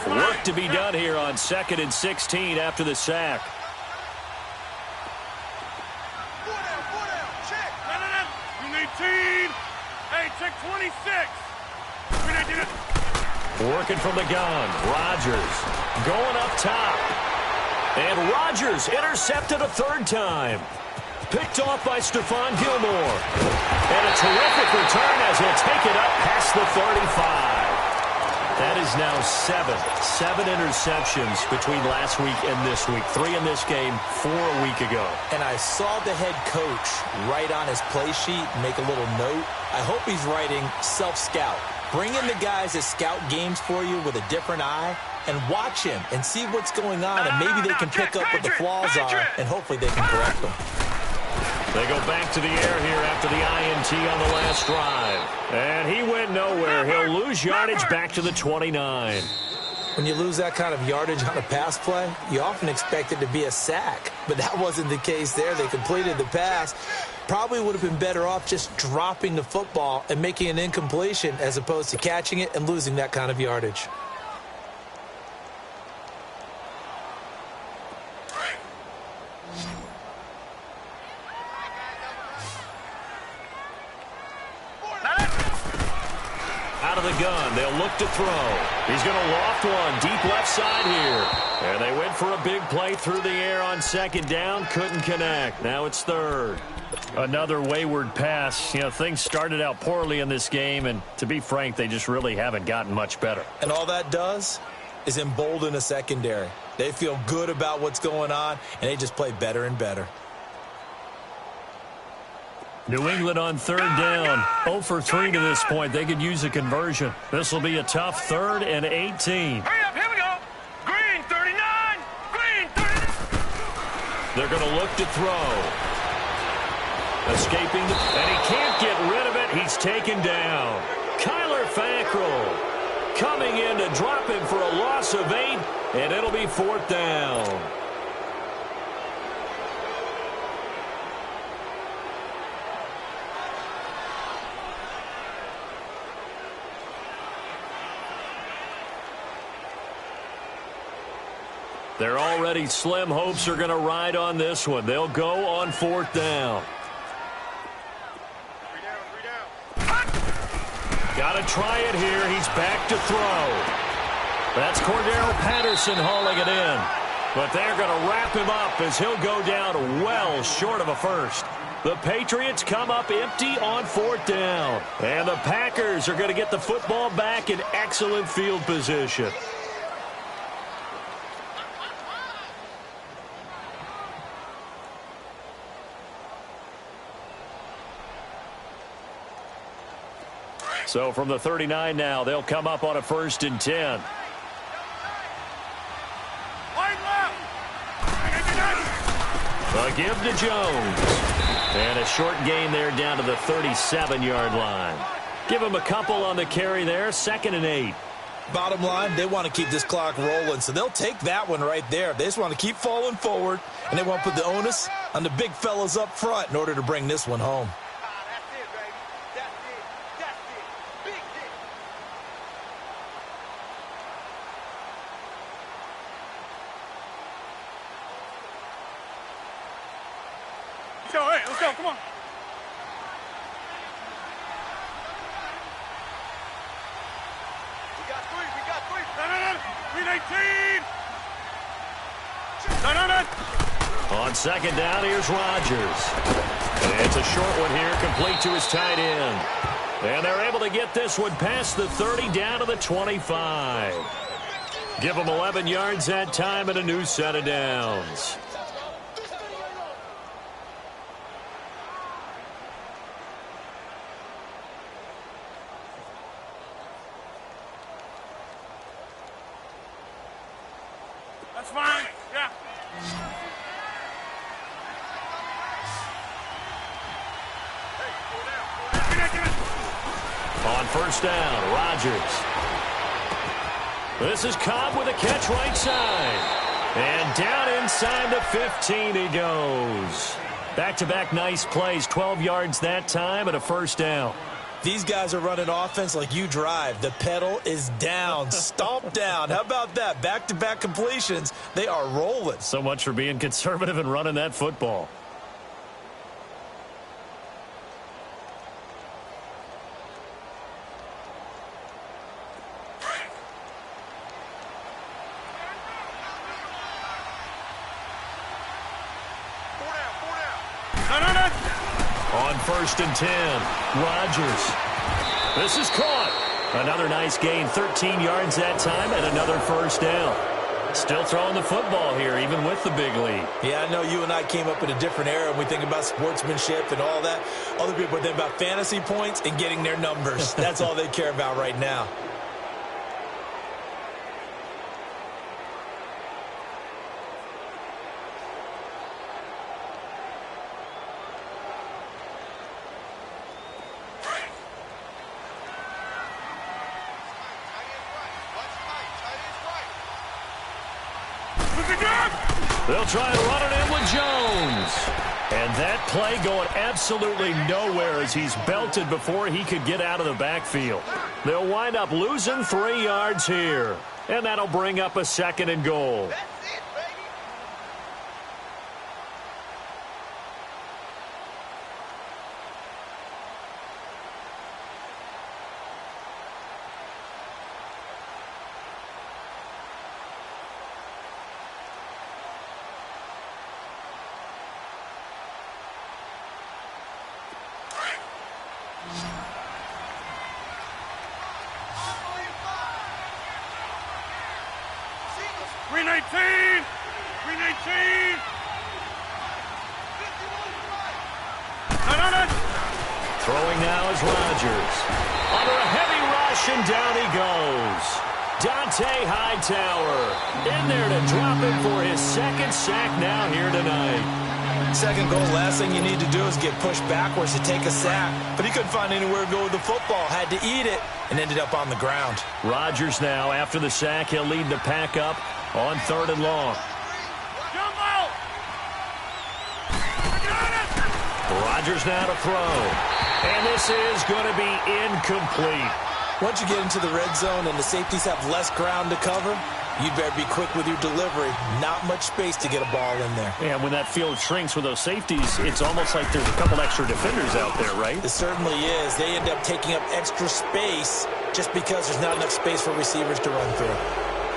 Work to be done here on 2nd and 16 after the sack. Check. 319. Hey, check 26. Working from the gun. Rodgers going up top. And Rodgers intercepted a third time. Picked off by Stephon Gilmore. And a terrific return as he'll take it up past the 35. That is now 7 interceptions between last week and this week. 3 in this game, 4 a week ago. And I saw the head coach write on his play sheet, make a little note. I hope he's writing self-scout. Bring in the guys that scout games for you with a different eye and watch him and see what's going on, and maybe they can pick up what the flaws are, and hopefully they can correct them. They go back to the air here after the INT on the last drive. And he went nowhere. He'll lose yardage back to the 29. When you lose that kind of yardage on a pass play, you often expect it to be a sack. But that wasn't the case there. They completed the pass. Probably would have been better off just dropping the football and making an incompletion as opposed to catching it and losing that kind of yardage. of the gun. They'll look to throw. He's going to loft one deep left side here. And they went for a big play through the air on second down. Couldn't connect. Now it's third. Another wayward pass. You know, things started out poorly in this game, and to be frank, they just really haven't gotten much better. And all that does is embolden a secondary. They feel good about what's going on, and they just play better and better. New England on third down. 0 for 3 to this point. They could use a conversion. This will be a tough 3rd and 18. Hurry up, here we go. Green 39. Green 39. They're going to look to throw. Escaping, and he can't get rid of it. He's taken down. Kyler Fackrell coming in to drop him for a loss of 8, and it'll be 4th down. They're already slim hopes are going to ride on this one. They'll go on 4th down. Got to try it here. He's back to throw. That's Cordero Patterson hauling it in. But they're going to wrap him up as he'll go down well short of a first. The Patriots come up empty on 4th down. And the Packers are going to get the football back in excellent field position. So from the 39 now, they'll come up on a 1st and 10. A give to Jones. And a short gain there down to the 37-yard line. Give him a couple on the carry there, 2nd and 8. Bottom line, they want to keep this clock rolling, so they'll take that one right there. They just want to keep falling forward, and they want to put the onus on the big fellas up front in order to bring this one home. Let's go, come on. We got three. Green 18. On 2nd down, here's Rodgers. And it's a short one here, complete to his tight end. And they're able to get this one past the 30 down to the 25. Give them 11 yards that time and a new set of downs. That's fine. Yeah. On 1st down, Rodgers. This is Cobb with a catch right side. And down inside the 15 he goes. Back-to-back nice plays, 12 yards that time and a 1st down. These guys are running offense like you drive. The pedal is down, stomped down. How about that? Back-to-back completions. They are rolling. So much for being conservative and running that football. On 1st and 10, Rodgers. This is caught. Another nice gain, 13 yards that time, and another 1st down. Still throwing the football here, even with the big lead. Yeah, I know you and I came up in a different era, and we think about sportsmanship and all that. Other people think about fantasy points and getting their numbers. That's all they care about right now. They'll try and run it in with Jones. And that play going absolutely nowhere as he's belted before he could get out of the backfield. They'll wind up losing 3 yards here. And that'll bring up a 2nd and goal. Green 18! Green 18! Throwing now is Rodgers. Under a heavy rush, and down he goes. Dante Hightower in there to drop him for his second sack now here tonight. Second goal, last thing you need to do is get pushed backwards to take a sack. But he couldn't find anywhere to go with the football. Had to eat it and ended up on the ground. Rodgers now, after the sack, he'll lead the pack up on 3rd and long. Rodgers now to throw. And this is going to be incomplete. Once you get into the red zone and the safeties have less ground to cover, you'd better be quick with your delivery. Not much space to get a ball in there. And when that field shrinks with those safeties, it's almost like there's a couple extra defenders out there, right? It certainly is. They end up taking up extra space just because there's not enough space for receivers to run through.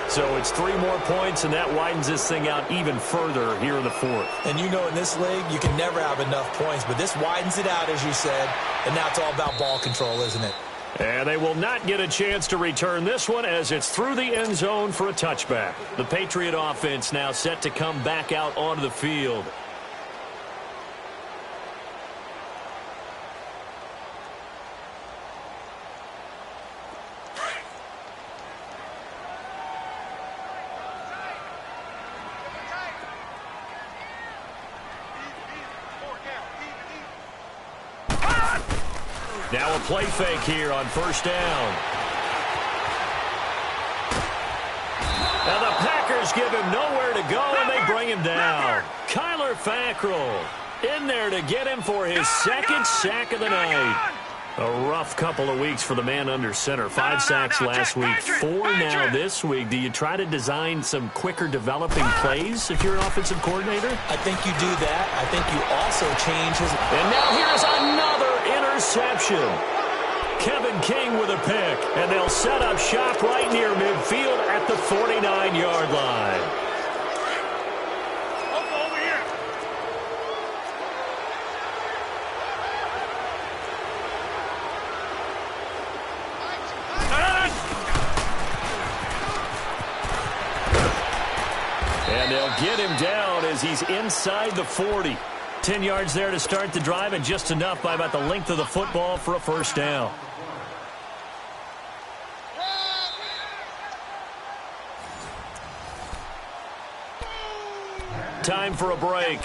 So it's 3 more points, and that widens this thing out even further here in the 4th. And you know in this league, you can never have enough points, but this widens it out, as you said, and now it's all about ball control, isn't it? And they will not get a chance to return this one as it's through the end zone for a touchback. The Patriot offense now set to come back out onto the field. Now a play fake here on 1st down. Now the Packers give him nowhere to go, and they bring him down. Kyler Fackrell in there to get him for his second sack of the night. A rough couple of weeks for the man under center. 5 sacks last week, 4 now this week. Do you try to design some quicker developing plays if you're an offensive coordinator? I think you do that. I think you also change his... And now here's another interception. Kevin King with a pick, and they'll set up shop right near midfield at the 49-yard line. Over here. And they'll get him down as he's inside the 40. 10 yards there to start the drive, and just enough by about the length of the football for a 1st down. Time for a break.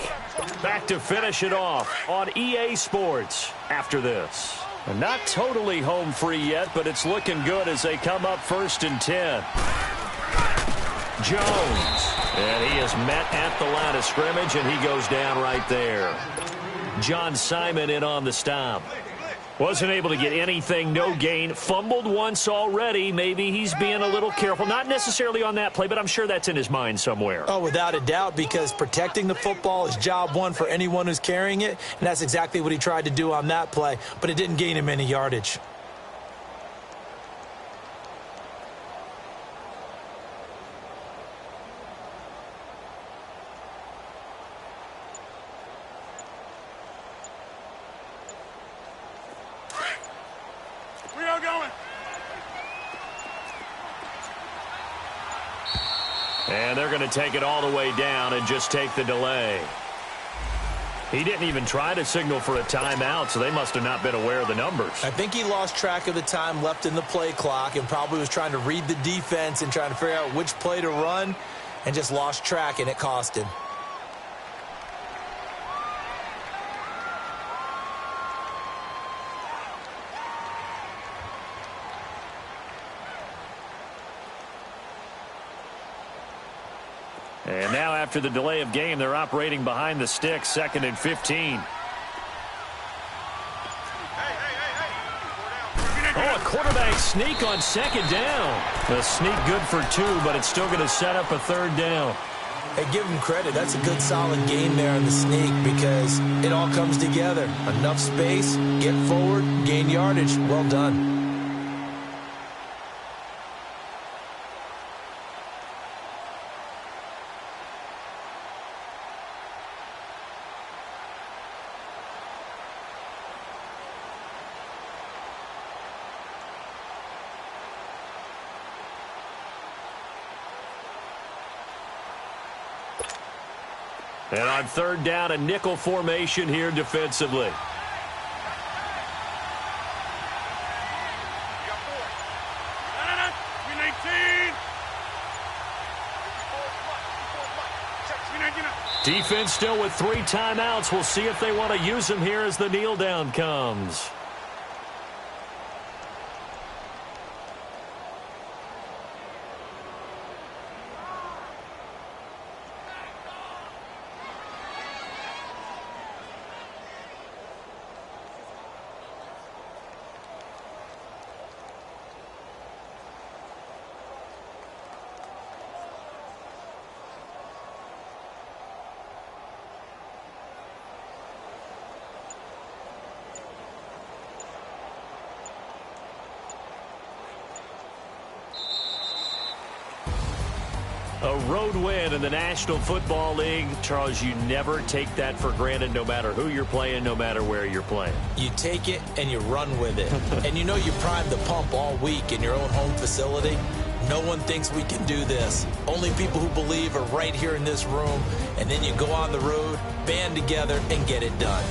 Back to finish it off on EA Sports after this. And not totally home free yet, but it's looking good as they come up 1st and 10. Jones. And he is met at the line of scrimmage, and he goes down right there. John Simon in on the stop. Wasn't able to get anything, no gain. Fumbled once already. Maybe he's being a little careful. Not necessarily on that play, but I'm sure that's in his mind somewhere. Oh, without a doubt, because protecting the football is job one for anyone who's carrying it, and that's exactly what he tried to do on that play, but it didn't gain him any yardage. And they're going to take it all the way down and just take the delay. He didn't even try to signal for a timeout, so they must have not been aware of the numbers. I think he lost track of the time left in the play clock and probably was trying to read the defense and trying to figure out which play to run and just lost track, and it cost him. And now after the delay of game, they're operating behind the sticks, 2nd and 15. Oh, a quarterback sneak on 2nd down. The sneak good for 2, but it's still going to set up a 3rd down. Hey, give him credit. That's a good solid game there in the sneak because it all comes together. Enough space, get forward, gain yardage. Well done. And on third down, a nickel formation here defensively. Defense still with 3 timeouts. We'll see if they want to use them here as the kneel down comes. A road win in the National Football League. Charles, you never take that for granted no matter who you're playing, no matter where you're playing. You take it and you run with it. And you know you primed the pump all week in your own home facility. No one thinks we can do this. Only people who believe are right here in this room. And then you go on the road, band together, and get it done.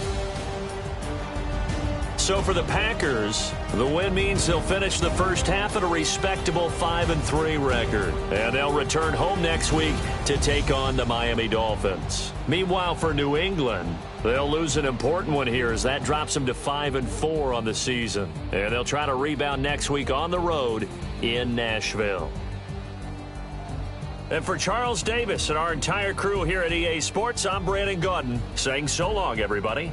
So for the Packers, the win means they'll finish the first half at a respectable 5-3 record. And they'll return home next week to take on the Miami Dolphins. Meanwhile, for New England, they'll lose an important one here as that drops them to 5-4 on the season. And they'll try to rebound next week on the road in Nashville. And for Charles Davis and our entire crew here at EA Sports, I'm Brandon Gaudin saying so long, everybody.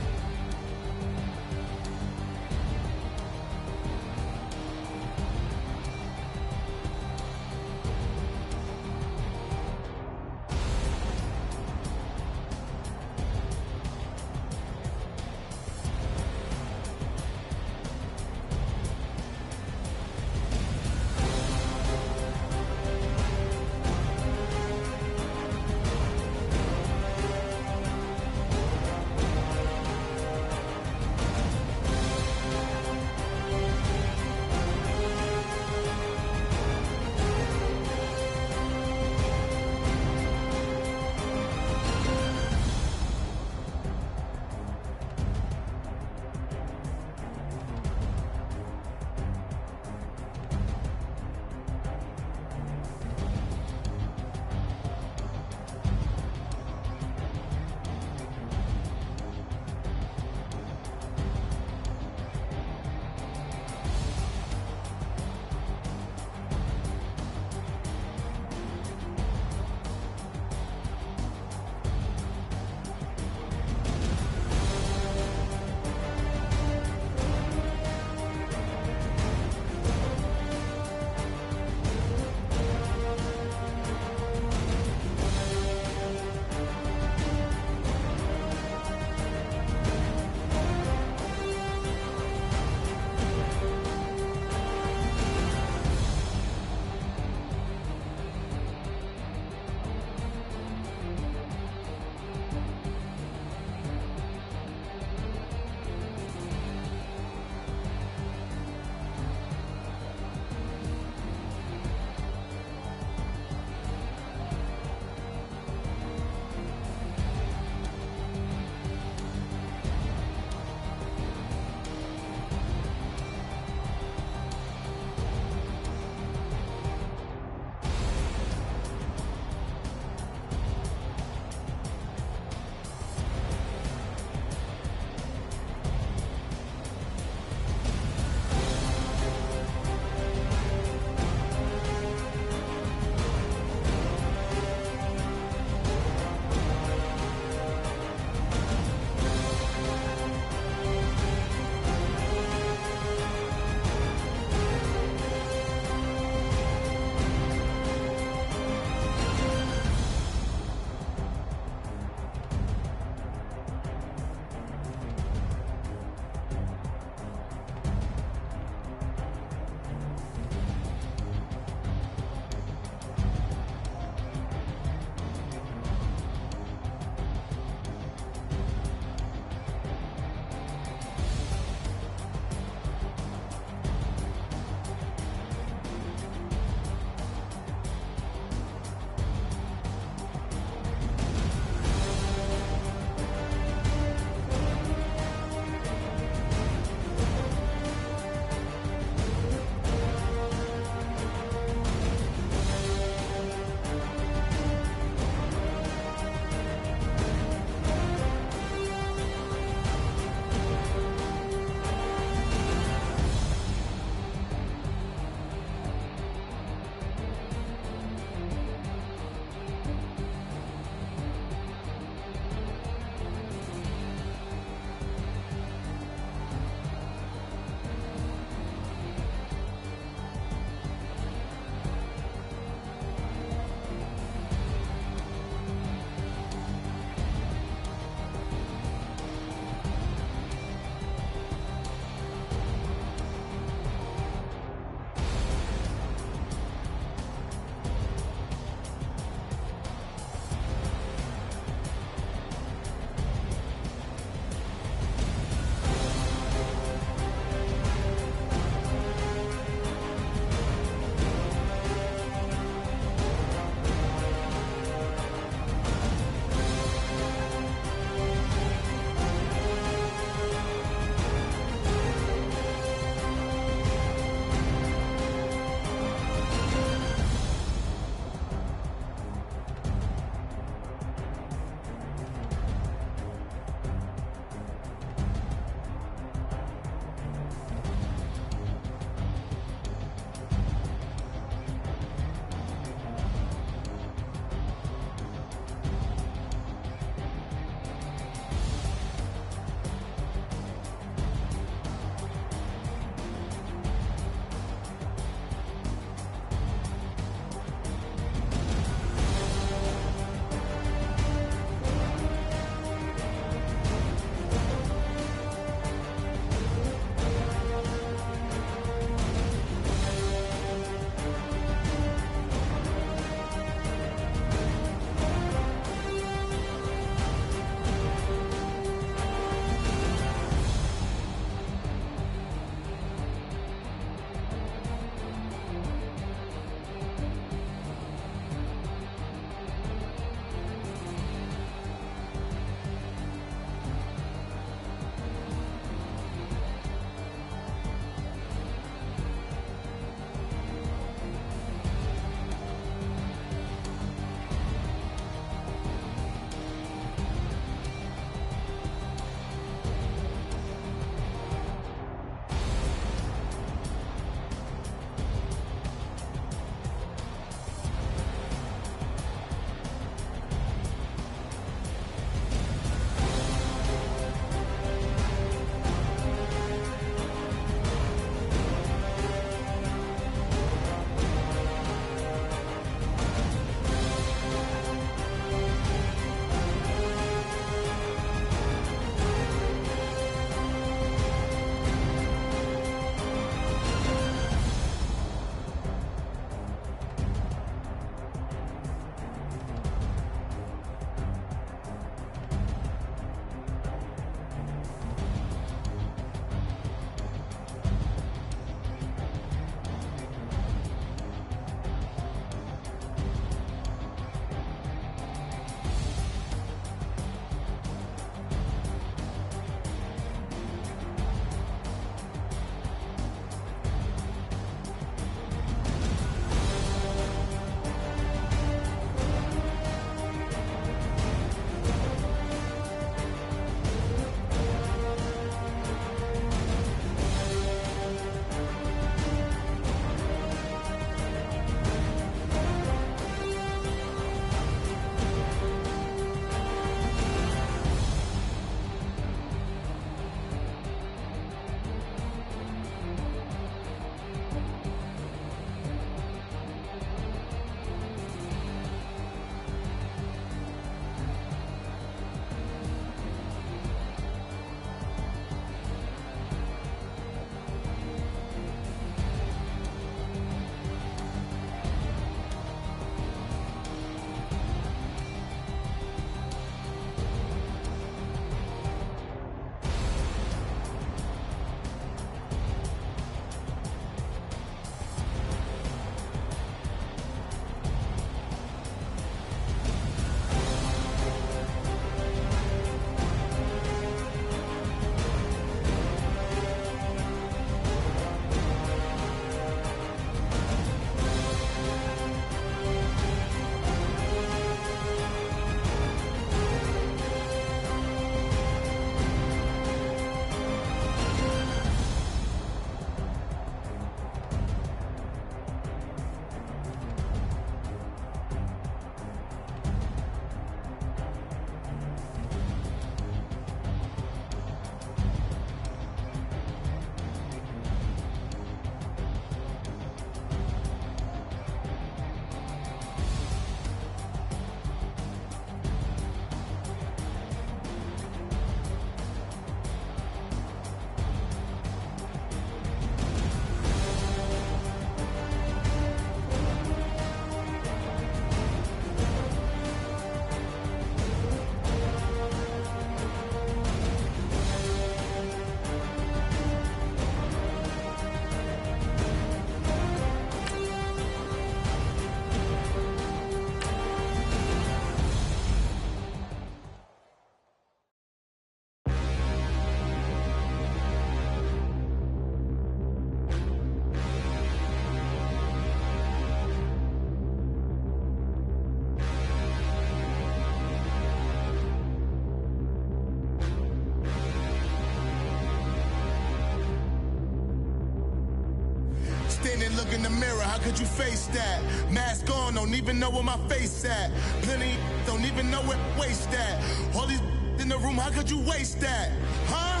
mirror, how could you face that? Mask on, don't even know where my face at. Plenty don't even know where waste at. All these in the room, how could you waste that? Huh?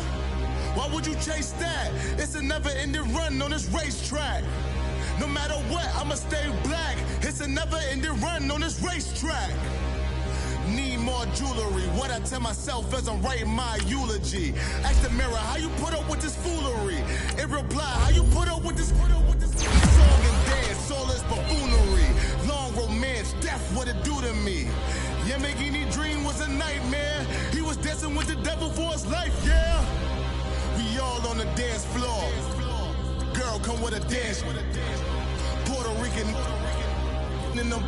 Why would you chase that? It's a never-ending run on this racetrack. No matter what, I'ma stay black. It's a never-ending run on this racetrack. Need more jewelry. What I tell myself as I'm writing my eulogy. Ask the mirror, how you put up with this foolery? It reply, how you put up with this song and dance, all this buffoonery. Long romance, death, what it do to me? Yamagini dream was a nightmare. He was dancing with the devil for his life, yeah. We all on the dance floor. Girl, come with a dance. Puerto Rican in the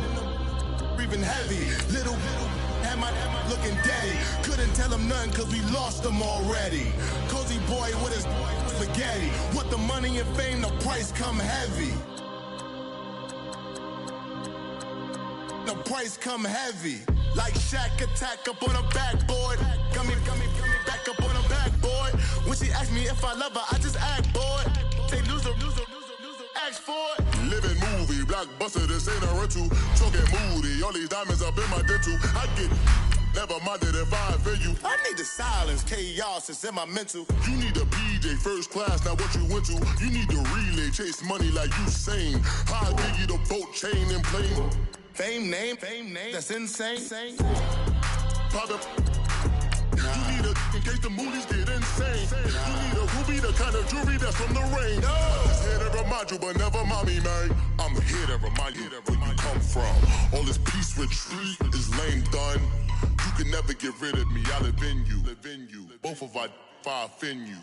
breathing heavy. Little had my looking daddy. Couldn't tell him nothing cause we lost him already. Cozy boy with his spaghetti. What the money and fame, the price come heavy. The price come heavy. Like Shaq attack up on a backboard. Gummy, back up on a backboard. When she asked me if I love her, I just act bored. Say loser, ask for it. Living movie, blockbuster, this ain't a rental. Talking moody, all these diamonds up in my dental. I get never minded if I offend you. I need the silence, chaos is in my mental. You need a PJ, first class, not what you went to. You need the relay, chase money like you sane. High biggie, the boat, chain, and plane. Fame name, that's insane. Pop up. You need a, in case the movies get insane. You need a ruby, the kind of jewelry that's from the rain. I'm just here to remind you, but never mommy, man. I'm here to remind you where you come from. All this peace retreat is lame done. You can never get rid of me, I live in you. Both of our offend you.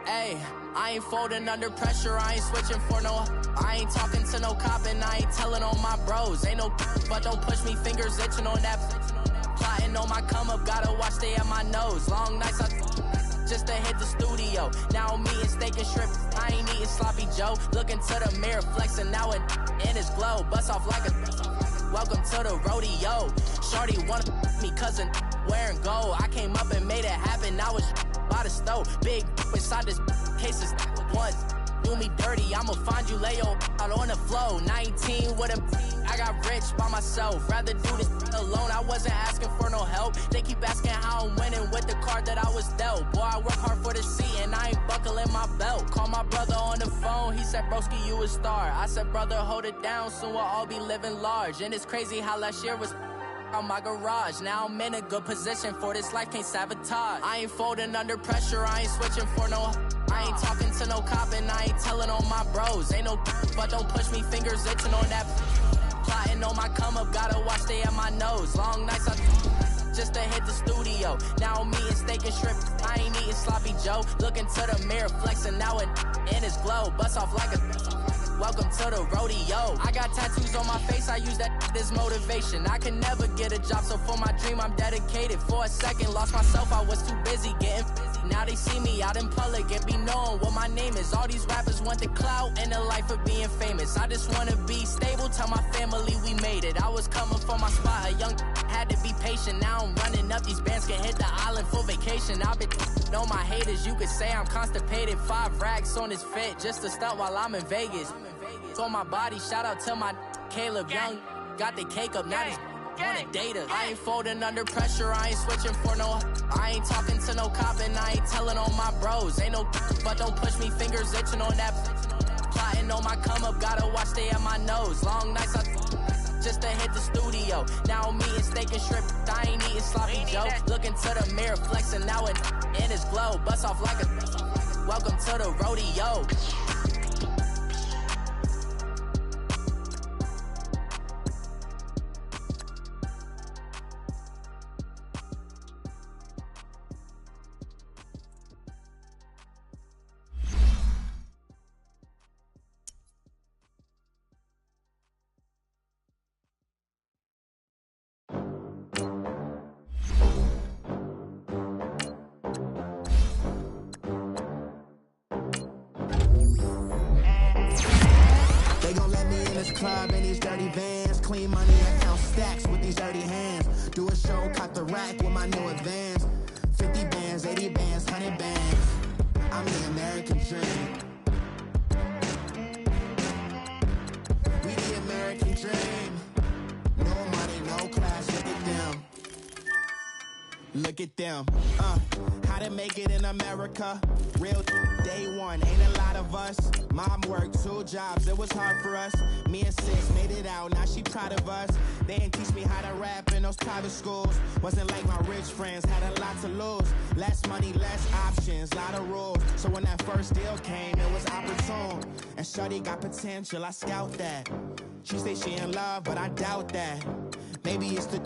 Hey, I ain't folding under pressure, I ain't switching for no. I ain't talking to no cop and I ain't telling on my bros. Ain't no but don't push me, fingers itching on that. Plotting on my come up, gotta watch stay at my nose. Long nights just to hit the studio. Now I'm eating steak and shrimp, I ain't eating sloppy Joe. Looking to the mirror, flexing now it in his glow. Bust off like a welcome to the rodeo. Shorty wanna me cousin wearing gold. I came up and made it happen, I was by the stove. Big inside this cases once. Do me dirty, I'ma find you, lay your out on the floor. 19 with a I got rich by myself. Rather do this alone, I wasn't asking for no help. They keep asking how I'm winning with the card that I was dealt. Boy, I work hard for the seat and I ain't buckling my belt. Call my brother on the phone, he said, broski, you a star. I said, brother, hold it down, soon we'll all be living large. And it's crazy how last year was on my garage. Now I'm in a good position for this life, can't sabotage. I ain't folding under pressure, I ain't switching for no. I ain't talking to no cop and I ain't telling on my bros. Ain't no but don't push me, fingers itching on that. Plotting on my come up, gotta watch stay at my nose. Long nights just to hit the studio. Now I'm eating steak and shrimp, I ain't eating sloppy Joe. Looking to the mirror, flexing now it in his glow. Bust off like a welcome to the rodeo. I got tattoos on my face, I use that as motivation. I can never get a job, so for my dream I'm dedicated. For a second, lost myself, I was too busy getting busy. Now they see me out in public and be knowing what my name is. All these rappers want the clout and the life of being famous. I just wanna be stable, tell my family we made it. I was coming from my spot, a young had to be patient. Now I'm running up, these bands can hit the island for vacation. I've been on my haters, you could say I'm constipated. 5 racks on his fit, just to stunt while I'm in Vegas. On my body, shout out to my Caleb Young. Got the cake up, now he's on a data. I ain't folding under pressure, I ain't switching for no. I ain't talking to no cop and I ain't telling on my bros. Ain't no but don't push me, fingers itching on that. Plotting on my come up, gotta watch stay at my nose. Long nights just to hit the studio. Now I'm eating steak and shrimp, I ain't eating sloppy Joe. Looking to the mirror, flexing now it in his glow. Bust off like a welcome to the rodeo. club in these dirty vans. Clean money, I count stacks with these dirty hands. Do a show, caught the rack with my new advance. 50 bands, 80 bands, 100 bands. I'm the American dream. We the American dream. No money, no class, look at them. Look at them. How to make it in America. Real day one, ain't a lot of us. Mom worked 2 jobs, it was hard for us. Me and sis made it out, now she proud of us. They didn't teach me how to rap in those private schools. Wasn't like my rich friends, had a lot to lose. Less money, less options, lot of rules. So when that first deal came, it was opportune. And shorty got potential, I scout that. She say she in love, but I doubt that. Maybe it's the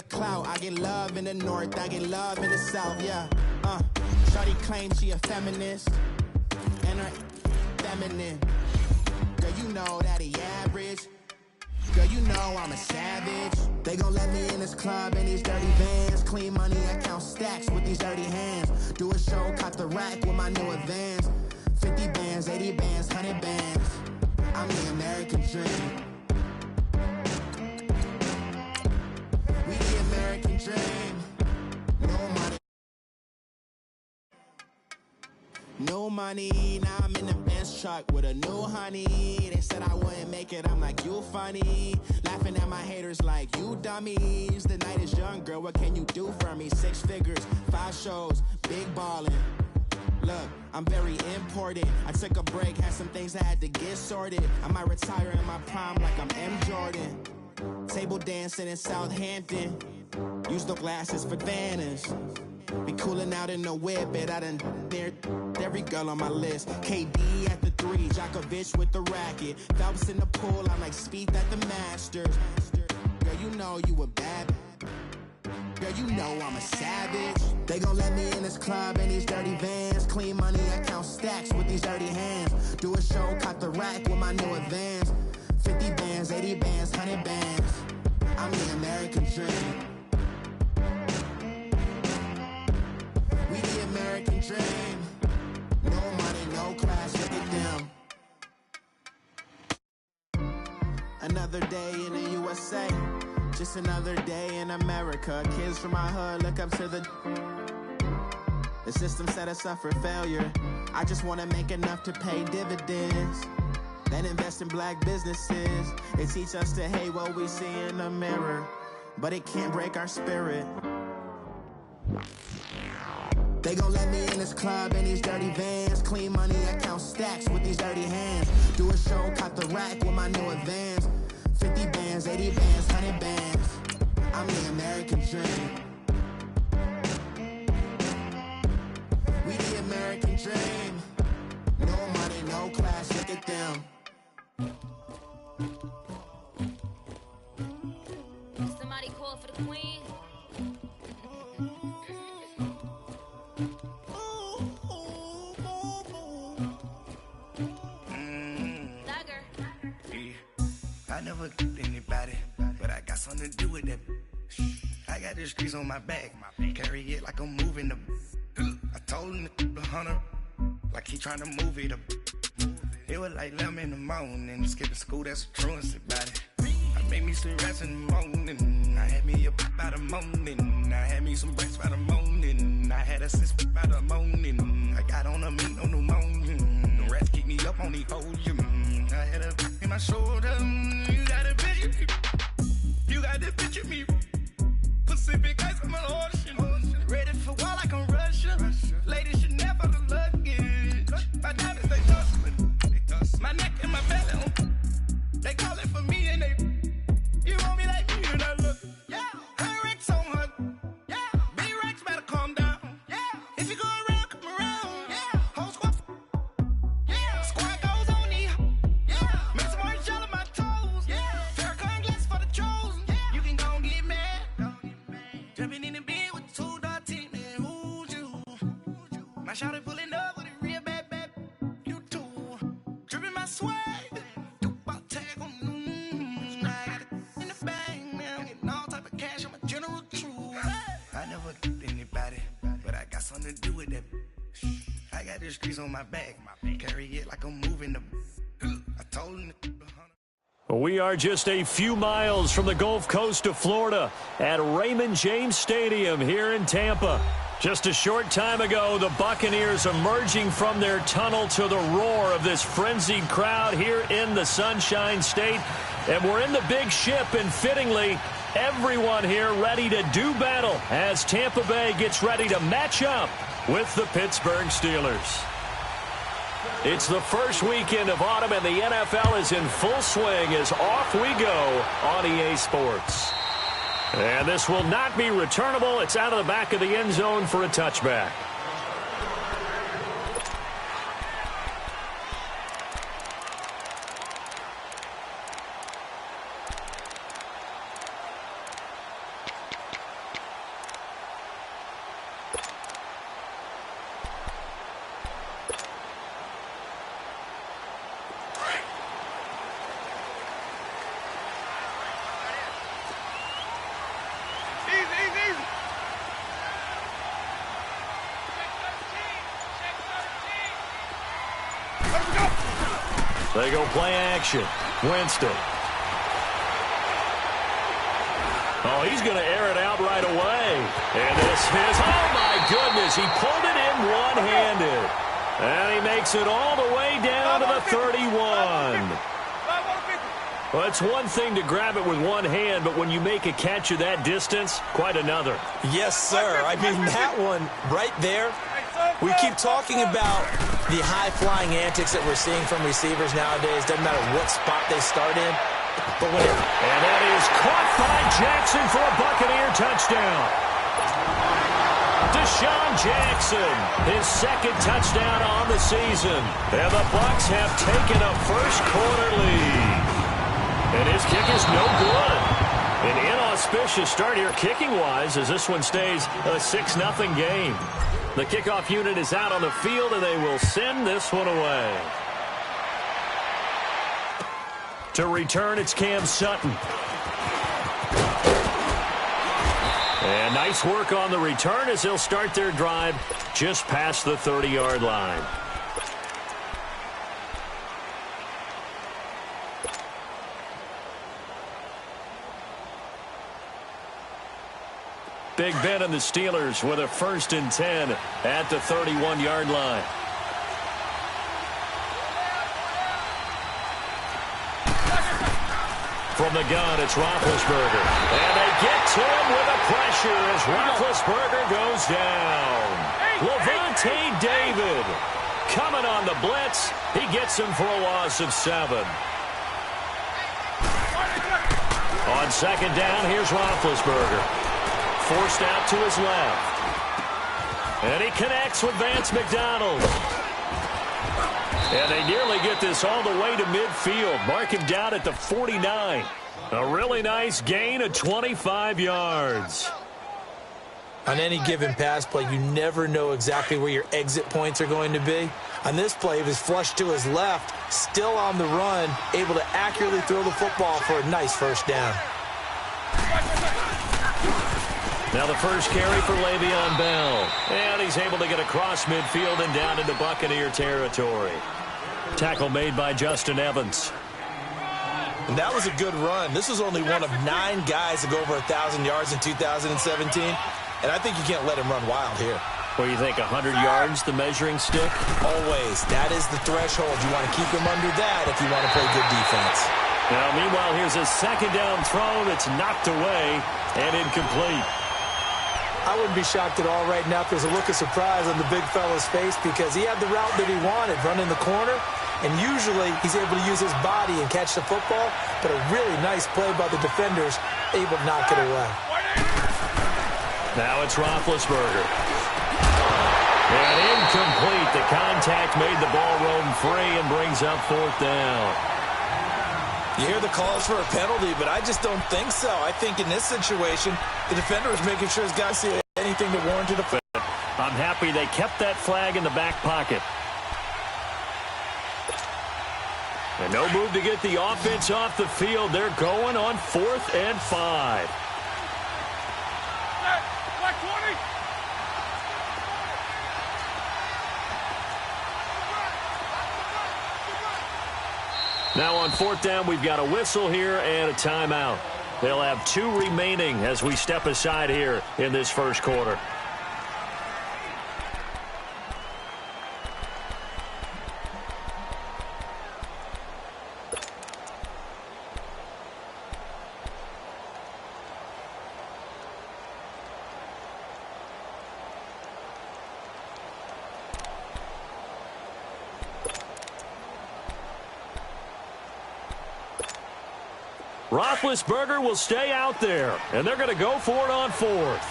clout. I get love in the north, I get love in the south, yeah. Shorty claims she a feminist, and her feminine. Girl, you know that he average. Girl, you know I'm a savage. They gon' let me in this club in these dirty vans. Clean money, I count stacks with these dirty hands. Do a show, caught the rack with my new advance. 50 bands, 80 bands, 100 bands. I'm the American dream. We the American dream. No money. No money, now I'm in the Benz truck with a new honey. They said I wouldn't make it, I'm like, you funny. Laughing at my haters like, you dummies. The night is young, girl, what can you do for me? 6 figures, 5 shows, big ballin'. Look, I'm very important. I took a break, had some things I had to get sorted. I might retire in my prime like I'm M. Jordan. Table dancing in Southampton. Use the glasses for Vannas. Be cooling out in the whip, but I done dared every girl on my list. KD at the 3, Djokovic with the racket. Phelps in the pool, I'm like Spieth at the Masters. Girl, you know you a bad. Girl, you know I'm a savage. They gon' let me in this club in these dirty vans. Clean money, I count stacks with these dirty hands. Do a show, caught the rack with my new advance. 50 bands, 80 bands, 100 bands. I'm the American dream. We the American dream. No money, no class, look at them. Another day in the USA. Just another day in America. Kids from my hood look up to the system set us up for failure. I just wanna make enough to pay dividends. Then invest in black businesses. They teach us to hate what we see in the mirror, but it can't break our spirit. They gon' let me in this club in these dirty vans. Clean money, I count stacks with these dirty hands. Do a show, caught the rack with my new advance. 50 bands, 80 bands, 100 bands. I'm the American dream. We the American dream. No money, no class, look at them. Somebody call for the queen. I never killed anybody, but I got something to do with that. I got the streets on my back, carry it like I'm moving the. I told him the hunter, like he trying to move it up. It was like 11 in the morning, skipping school, that's a truancy about it. I made me some rest in the morning, I had me a pop by the morning, I had me some breaks by the morning, I had a sis by the morning, I got on a meat on the morning, the rats keep me up on the volume, I had a in my shoulder, you got a bitch, you got the bitch of me, Pacific ice on my ocean, ready for war like I'm Russian, ladies should never look luggage, my diamonds they dust, my neck and my belly, they calling for me and they, you want me like me and I look, yeah, her Rex on her, yeah, big Rex better calm down, yeah, if you go around, come around, yeah, whole squad, yeah, squad goes on the, yeah, make some orange gel on my toes, yeah, Farrakhan glass for the chosen, yeah, you can go and get mad, jumping in the bed with 2 dark teeth, man, who's you, my shawty pulling up with a real bad, you too, dripping my swag, something to do with that. I got the streets on my back, carry it like I'm moving the. I told him. We are just a few miles from the Gulf Coast of Florida at Raymond James Stadium here in Tampa. Just a short time ago, the Buccaneers emerging from their tunnel to the roar of this frenzied crowd here in the Sunshine State. And we're in the big ship, and fittingly, everyone here ready to do battle as Tampa Bay gets ready to match up with the Pittsburgh Steelers. It's the first weekend of autumn, and the NFL is in full swing as off we go on EA Sports. And this will not be returnable. It's out of the back of the end zone for a touchback. They go play action. Winston. Oh, he's going to air it out right away. And this is, oh my goodness, he pulled it in one-handed. And he makes it all the way down to the 31. Well, it's one thing to grab it with one hand, but when you make a catch of that distance, quite another. Yes, sir. I mean, that one right there, we keep talking about the high-flying antics that we're seeing from receivers nowadays. Doesn't matter what spot they start in. But when and that is caught by Jackson for a Buccaneer touchdown. Deshaun Jackson, his second touchdown on the season. And the Bucs have taken a first-quarter lead. And his kick is no good. An inauspicious start here kicking-wise as this one stays a 6-0 game. The kickoff unit is out on the field, and they will send this one away. To return, it's Cam Sutton. And nice work on the return as they'll start their drive just past the 30-yard line. Big Ben and the Steelers with a 1st and 10 at the 31-yard line. From the gun, it's Roethlisberger. And they get to him with a pressure as Roethlisberger goes down. Lavonte David coming on the blitz. He gets him for a loss of 7. On second down, here's Roethlisberger. Forced out to his left. And he connects with Vance McDonald. And they nearly get this all the way to midfield. Mark him down at the 49. A really nice gain of 25 yards. On any given pass play, you never know exactly where your exit points are going to be. On this play, he was flushed to his left, still on the run, able to accurately throw the football for a nice first down. Now the first carry for Le'Veon Bell. And he's able to get across midfield and down into Buccaneer territory. Tackle made by Justin Evans. And that was a good run. This was only one of 9 guys to go over 1,000 yards in 2017. And I think you can't let him run wild here. What do you think, 100 yards, the measuring stick? Always. That is the threshold. You want to keep him under that if you want to play good defense. Now, meanwhile, here's a second down throw that's knocked away and incomplete. I wouldn't be shocked at all right now if there's a look of surprise on the big fella's face because he had the route that he wanted, running the corner, and usually he's able to use his body and catch the football, but a really nice play by the defenders, able to knock it away. Now it's Roethlisberger. And incomplete. The contact made the ball roam free and brings up 4th down. You hear the calls for a penalty, but I just don't think so. I think in this situation, the defender is making sure his guys see anything to warrant it. I'm happy they kept that flag in the back pocket. And no move to get the offense off the field. They're going on 4th and 5. Now on fourth down, we've got a whistle here and a timeout. They'll have 2 remaining as we step aside here in this first quarter. Roethlisberger will stay out there, and they're going to go for it on fourth.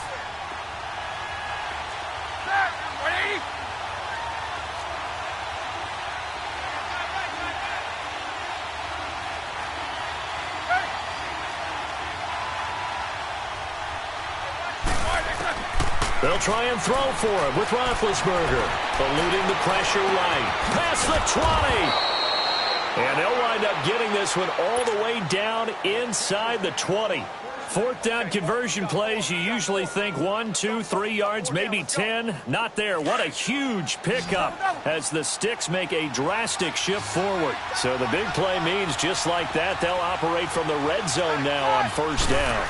They'll try and throw for it with Roethlisberger, eluding the pressure right. Past the 20. And they'll wind up getting this one all the way down inside the 20. Fourth down conversion plays, you usually think 1, 2, 3 yards, maybe 10. Not there. What a huge pickup as the Sticks make a drastic shift forward. So the big play means just like that, they'll operate from the red zone now on first down.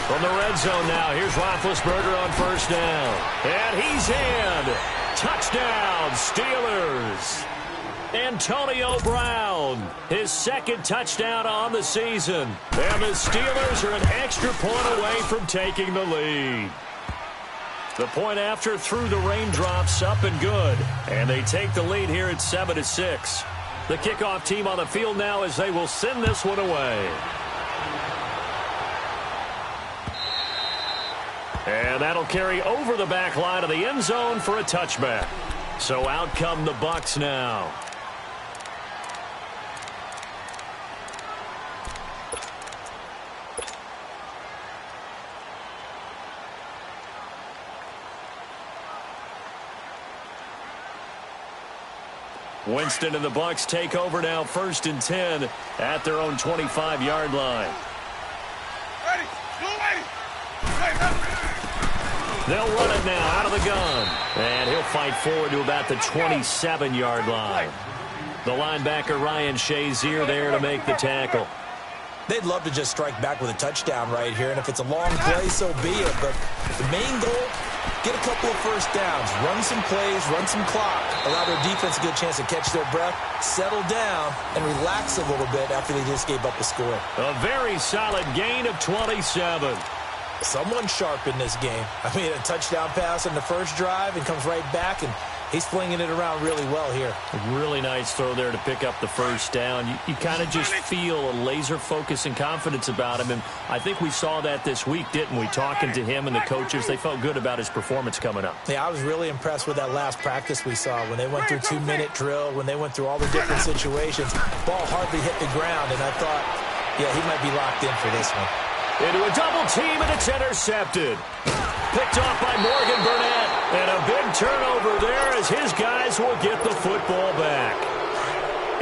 From the red zone now, here's Roethlisberger on first down. And he's in. Touchdown, Steelers. Antonio Brown, his second touchdown on the season. And the Steelers are an extra point away from taking the lead. The point after through the raindrops, up and good. And they take the lead here at 7-6. The kickoff team on the field now as they will send this one away. And that'll carry over the back line of the end zone for a touchback. So out come the Bucs now. Winston and the Bucs take over now, 1st and 10 at their own 25-yard line. They'll run it now out of the gun. And he'll fight forward to about the 27-yard line. The linebacker, Ryan Shazier, there to make the tackle. They'd love to just strike back with a touchdown right here, and if it's a long play, so be it. But the main goal, get a couple of first downs, run some plays, run some clock, allow their defense a good chance to catch their breath, settle down, and relax a little bit after they just gave up a score. A very solid gain of 27. Someone sharp in this game. I mean, a touchdown pass on the first drive and comes right back, and he's flinging it around really well here. A really nice throw there to pick up the first down. You kind of just feel a laser focus and confidence about him, and I think we saw that this week, didn't we? Talking to him and the coaches, they felt good about his performance coming up. Yeah, I was really impressed with that last practice we saw when they went through 2-minute drill, when they went through all the different situations. Ball hardly hit the ground, and I thought, yeah, he might be locked in for this one. Into a double team, and it's intercepted. Picked off by Morgan Burnett. And a big turnover there as his guys will get the football back.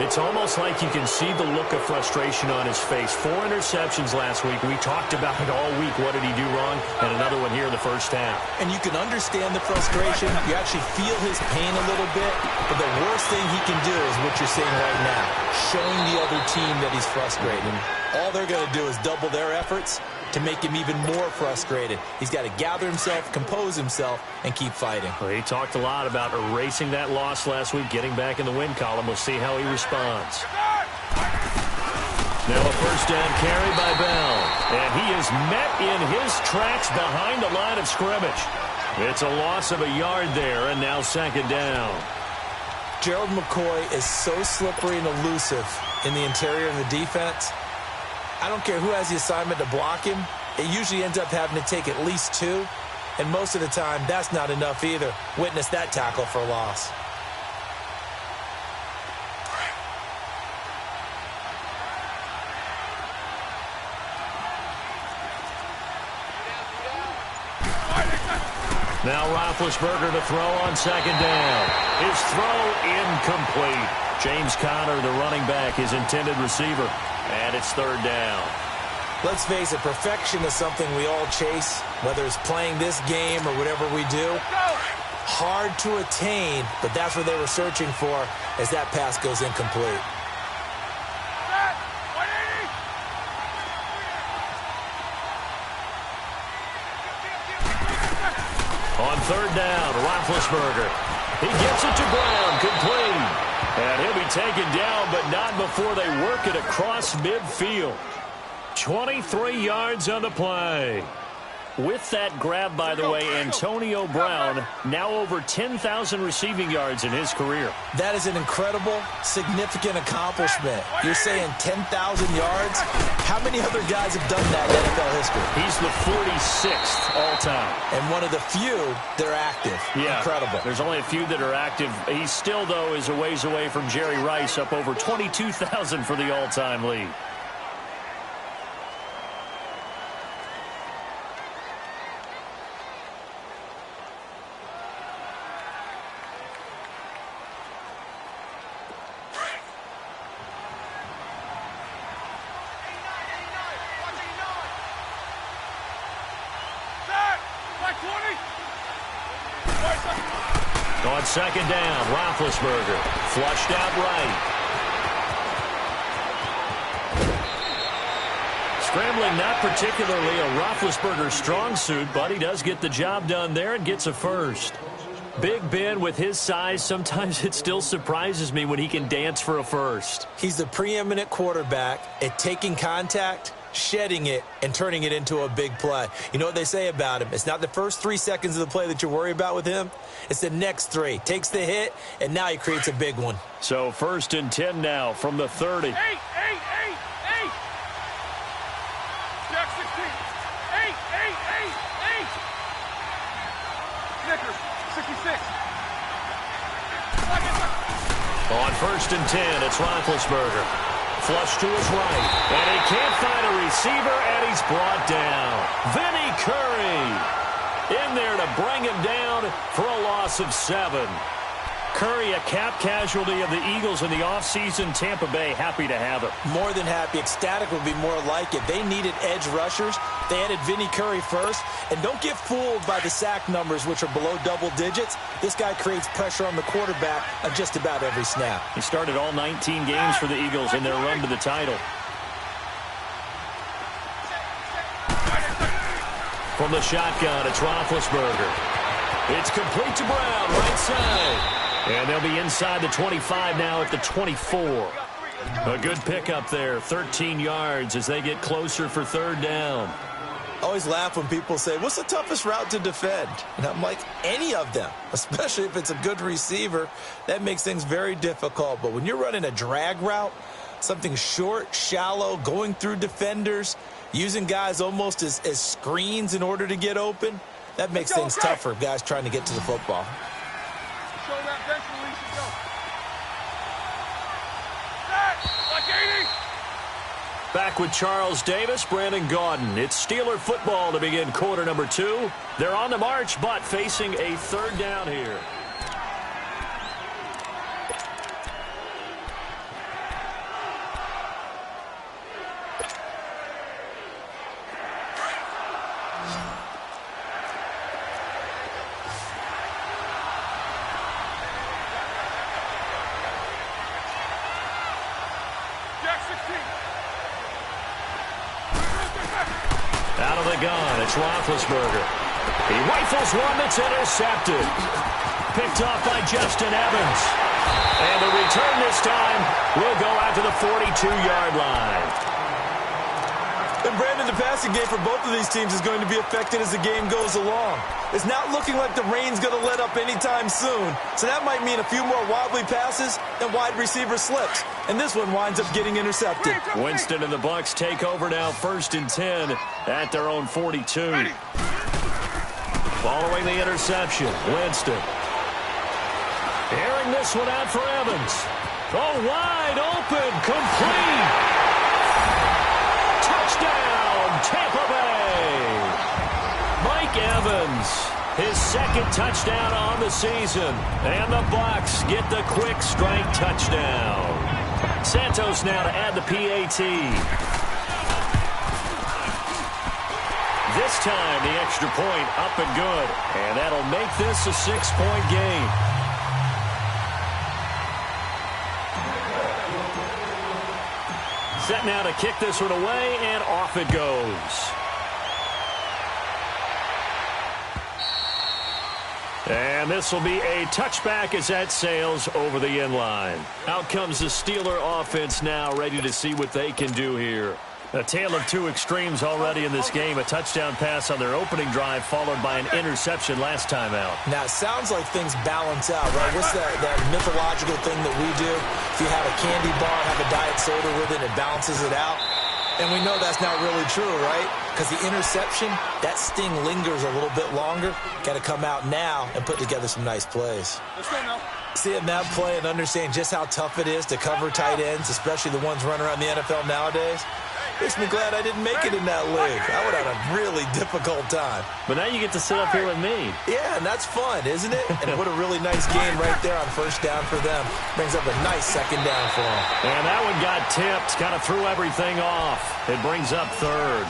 It's almost like you can see the look of frustration on his face. 4 interceptions last week. We talked about it all week. What did he do wrong? And another one here in the first half. And you can understand the frustration. You actually feel his pain a little bit. But the worst thing he can do is what you're seeing right now. Showing the other team that he's frustrated. All they're going to do is double their efforts to make him even more frustrated. He's got to gather himself, compose himself, and keep fighting. Well, he talked a lot about erasing that loss last week, getting back in the win column. We'll see how he responds. Now a first down carry by Bell. And he is met in his tracks behind the line of scrimmage. It's a loss of a yard there, and now 2nd down. Gerald McCoy is so slippery and elusive in the interior of the defense. I don't care who has the assignment to block him. It usually ends up having to take at least 2. And most of the time, that's not enough either. Witness that tackle for loss. Now Roethlisberger to throw on 2nd down. His throw incomplete. James Conner, the running back, his intended receiver. And it's 3rd down. Let's face it, perfection is something we all chase, whether it's playing this game or whatever we do. Hard to attain, but that's what they were searching for as that pass goes incomplete. On third down, Roethlisberger. He gets it to Brown, complete. And he'll be taken down, but not before they work it across midfield. 23 yards on the play. With that grab, by the way, Antonio Brown now over 10,000 receiving yards in his career. That is an incredible, significant accomplishment. You're saying 10,000 yards? How many other guys have done that in NFL history? He's the 46th all-time. And one of the few that are active. Yeah, incredible. There's only a few that are active. He still, though, is a ways away from Jerry Rice, up over 22,000 for the all-time lead. On second down, Roethlisberger flushed out right. Scrambling, not particularly a Roethlisberger strong suit, but he does get the job done there and gets a first. Big Ben, with his size, sometimes it still surprises me when he can dance for a first. He's the preeminent quarterback at taking contact, shedding it, and turning it into a big play. You know what they say about him? It's not the first 3 seconds of the play that you worry about with him. It's the next 3. Takes the hit, and now he creates a big one. So 1st and 10 now from the 30. 8. Jack 16. 8. Snickers, 66. On 1st and 10, it's Roethlisberger. Flush to his right, and he can't find a receiver, and he's brought down. Vinny Curry in there to bring him down for a loss of 7. Curry, a cap casualty of the Eagles in the offseason. Tampa Bay happy to have him. More than happy. Ecstatic would be more like it. They needed edge rushers. They added Vinny Curry first. And don't get fooled by the sack numbers, which are below double digits. This guy creates pressure on the quarterback on just about every snap. He started all 19 games for the Eagles in their run to the title. From the shotgun, it's Roethlisberger. It's complete to Brown, right side. And they'll be inside the 25 now at the 24. A good pickup there, 13 yards as they get closer for 3rd down. I always laugh when people say, what's the toughest route to defend? And I'm like, any of them, especially if it's a good receiver. That makes things very difficult. But when you're running a drag route, something short, shallow, going through defenders, using guys almost as screens in order to get open, that makes things tougher, guys trying to get to the football. Show that bench release and go. Set, like 80. Back with Charles Davis, Brandon Gaudin. It's Steeler football to begin quarter number 2. They're on the march, but facing a 3rd down here. Out of the gun, it's Roethlisberger. He rifles one that's intercepted. Picked off by Justin Evans. And the return this time will go out to the 42-yard line. And Brandon, the passing game for both of these teams is going to be affected as the game goes along. It's not looking like the rain's going to let up anytime soon. So that might mean a few more wobbly passes and wide receiver slips. And this one winds up getting intercepted. Winston and the Bucs take over now, 1st and 10 at their own 42. Following the interception, Winston. Airing this one out for Evans. Oh, wide open, complete. Touchdown, Tampa Bay. Mike Evans, his 2nd touchdown on the season. And the Bucs get the quick strike touchdown. Santos now to add the PAT. This time, the extra point up and good. And that'll make this a 6-point game. Set now to kick this one away, and off it goes. And this will be a touchback as that sails over the end line. Out comes the Steeler offense now, ready to see what they can do here. A tale of two extremes already in this game. A touchdown pass on their opening drive, followed by an interception last time out. Now, it sounds like things balance out, right? What's that mythological thing that we do? If you have a candy bar, have a diet soda with it, it balances it out. And we know that's not really true, right? Because the interception, that sting lingers a little bit longer. Got to come out now and put together some nice plays. Let's go now. Seeing that play and understanding just how tough it is to cover tight ends, especially the ones running around the NFL nowadays, makes me glad I didn't make it in that league. I would have had a really difficult time. But now you get to sit up here with me. Yeah, and that's fun, isn't it? And what a really nice game right there on first down for them. Brings up a nice second down for them. And that one got tipped. Kind of threw everything off. It brings up third.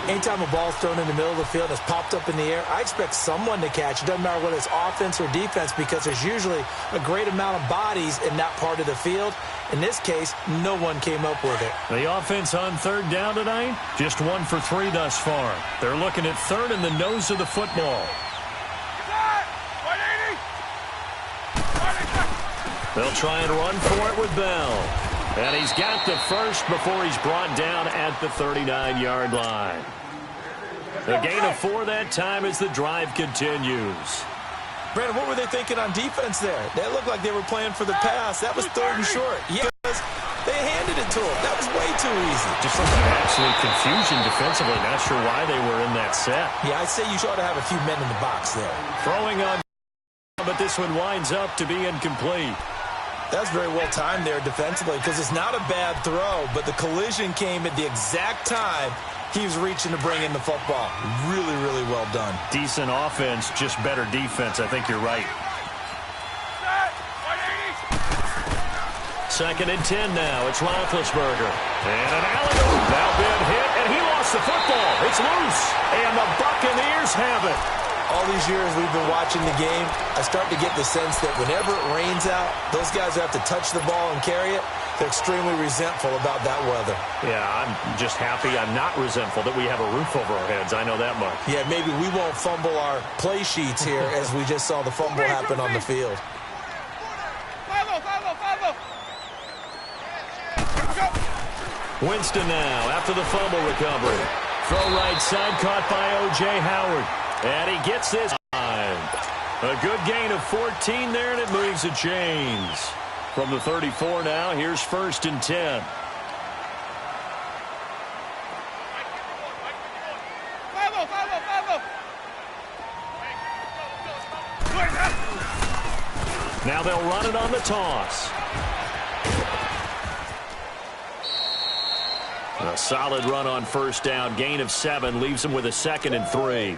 Anytime a ball's thrown in the middle of the field and it's popped up in the air, I expect someone to catch. It doesn't matter whether it's offense or defense because there's usually a great amount of bodies in that part of the field. In this case, no one came up with it. The offense on third down tonight, just 1 for 3 thus far. They're looking at third in the nose of the football. They'll try and run for it with Bell. And he's got the first before he's brought down at the 39-yard line. A gain of 4 that time as the drive continues. Brandon, what were they thinking on defense there? They looked like they were playing for the pass. That was third and short. Yes, they handed it to him. That was way too easy. Just like absolute confusion defensively. Not sure why they were in that set. Yeah, I'd say you ought to have a few men in the box there. Throwing on, but this one winds up to be incomplete. That's very well timed there defensively because it's not a bad throw, but the collision came at the exact time he was reaching to bring in the football. Really, really well done. Decent offense, just better defense. I think you're right. 2nd and 10 now. It's Roethlisberger. And an alley-oop. Now been hit, and he lost the football. It's loose, and the Buccaneers have it. All these years we've been watching the game, I start to get the sense that whenever it rains out, those guys who have to touch the ball and carry it, they're extremely resentful about that weather. Yeah, I'm just happy I'm not resentful that we have a roof over our heads. I know that much. Yeah, maybe we won't fumble our play sheets here as we just saw the fumble happen on the field. Winston now after the fumble recovery. Throw right side caught by O.J. Howard. And he gets this time. A good gain of 14 there, and it moves the chains. From the 34 now, here's 1st and 10. Now they'll run it on the toss. A solid run on first down. Gain of 7 leaves them with a 2nd and 3.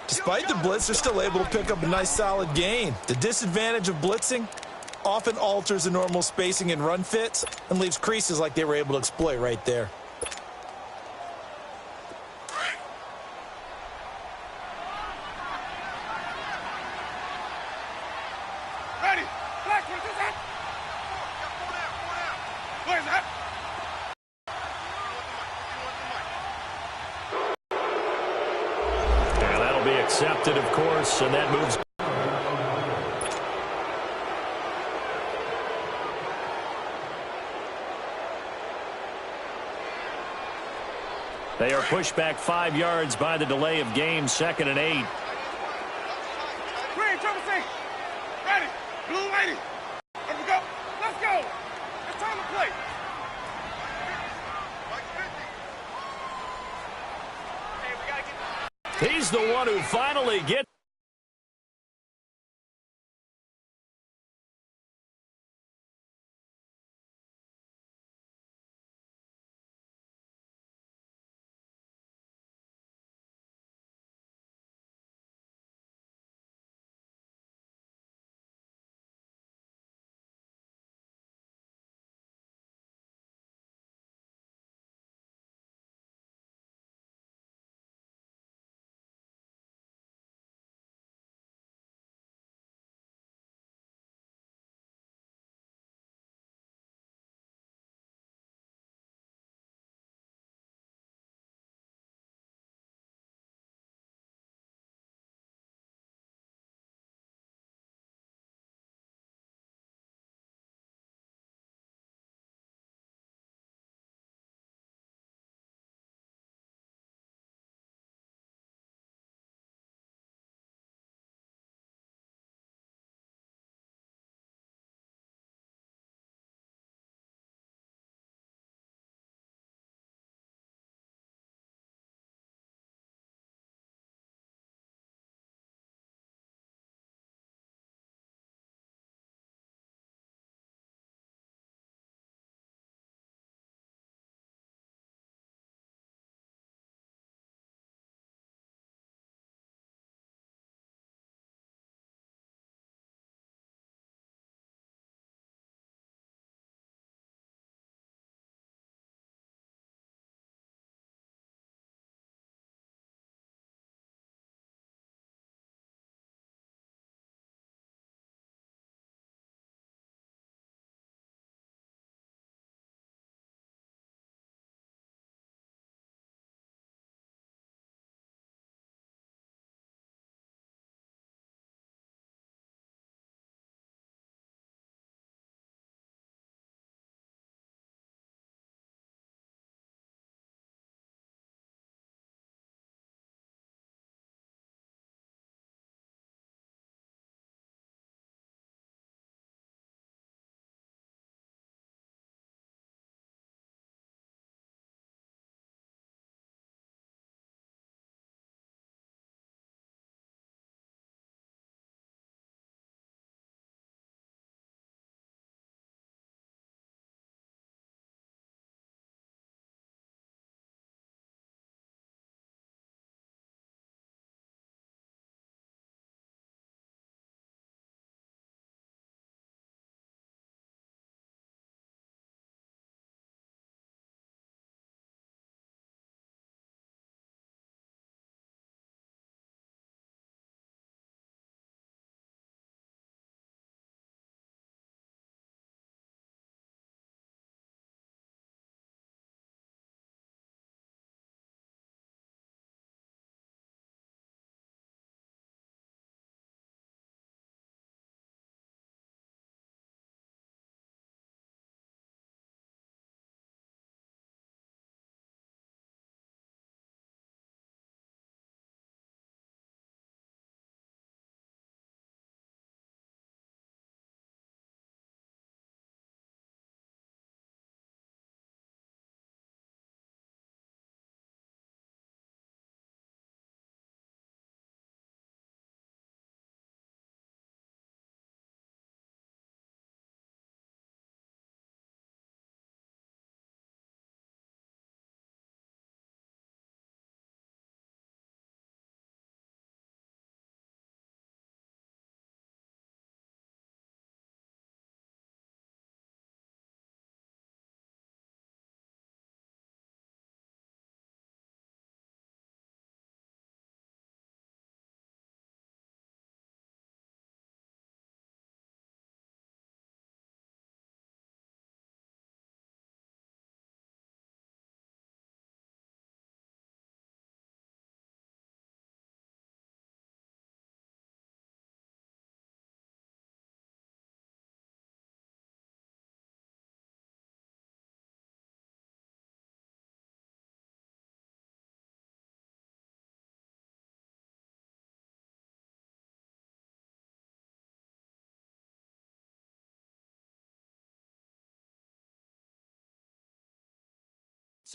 Despite the blitz, they're still able to pick up a nice solid gain. The disadvantage of blitzing often alters the normal spacing and run fits and leaves creases like they were able to exploit right there. Ready. Black, what is that? What is that? And that'll be accepted, of course, and that moves. They are pushed back 5 yards by the delay of game, 2nd and 8. Green, triple C. Ready. Blue lady. Let's go. Let's go. It's time to play. He's the one who finally gets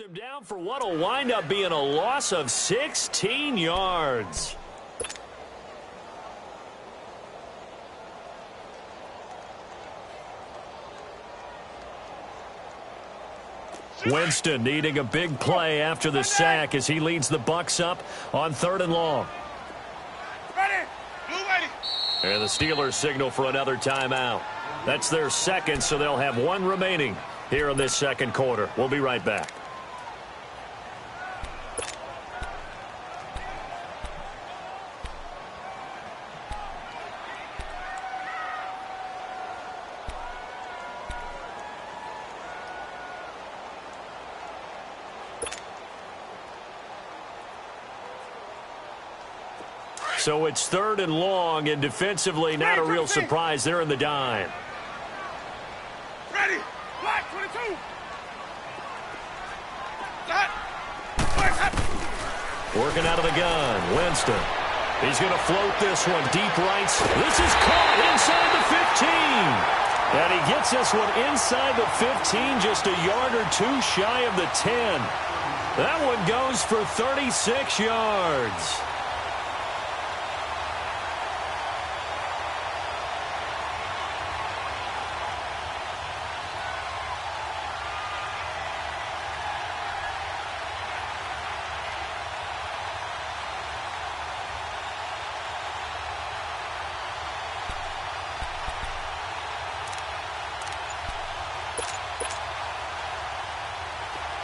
Him down for what will wind up being a loss of 16 yards. Winston needing a big play after the sack as he leads the Bucs up on 3rd and long. And the Steelers signal for another timeout. That's their second, so they'll have one remaining here in this second quarter. We'll be right back. So it's 3rd and long, and defensively not a real surprise. They're in the dime. Ready, black 22. Working out of the gun, Winston. He's going to float this one deep right. This is caught inside the 15. And he gets this one inside the 15, just a yard or two shy of the 10. That one goes for 36 yards.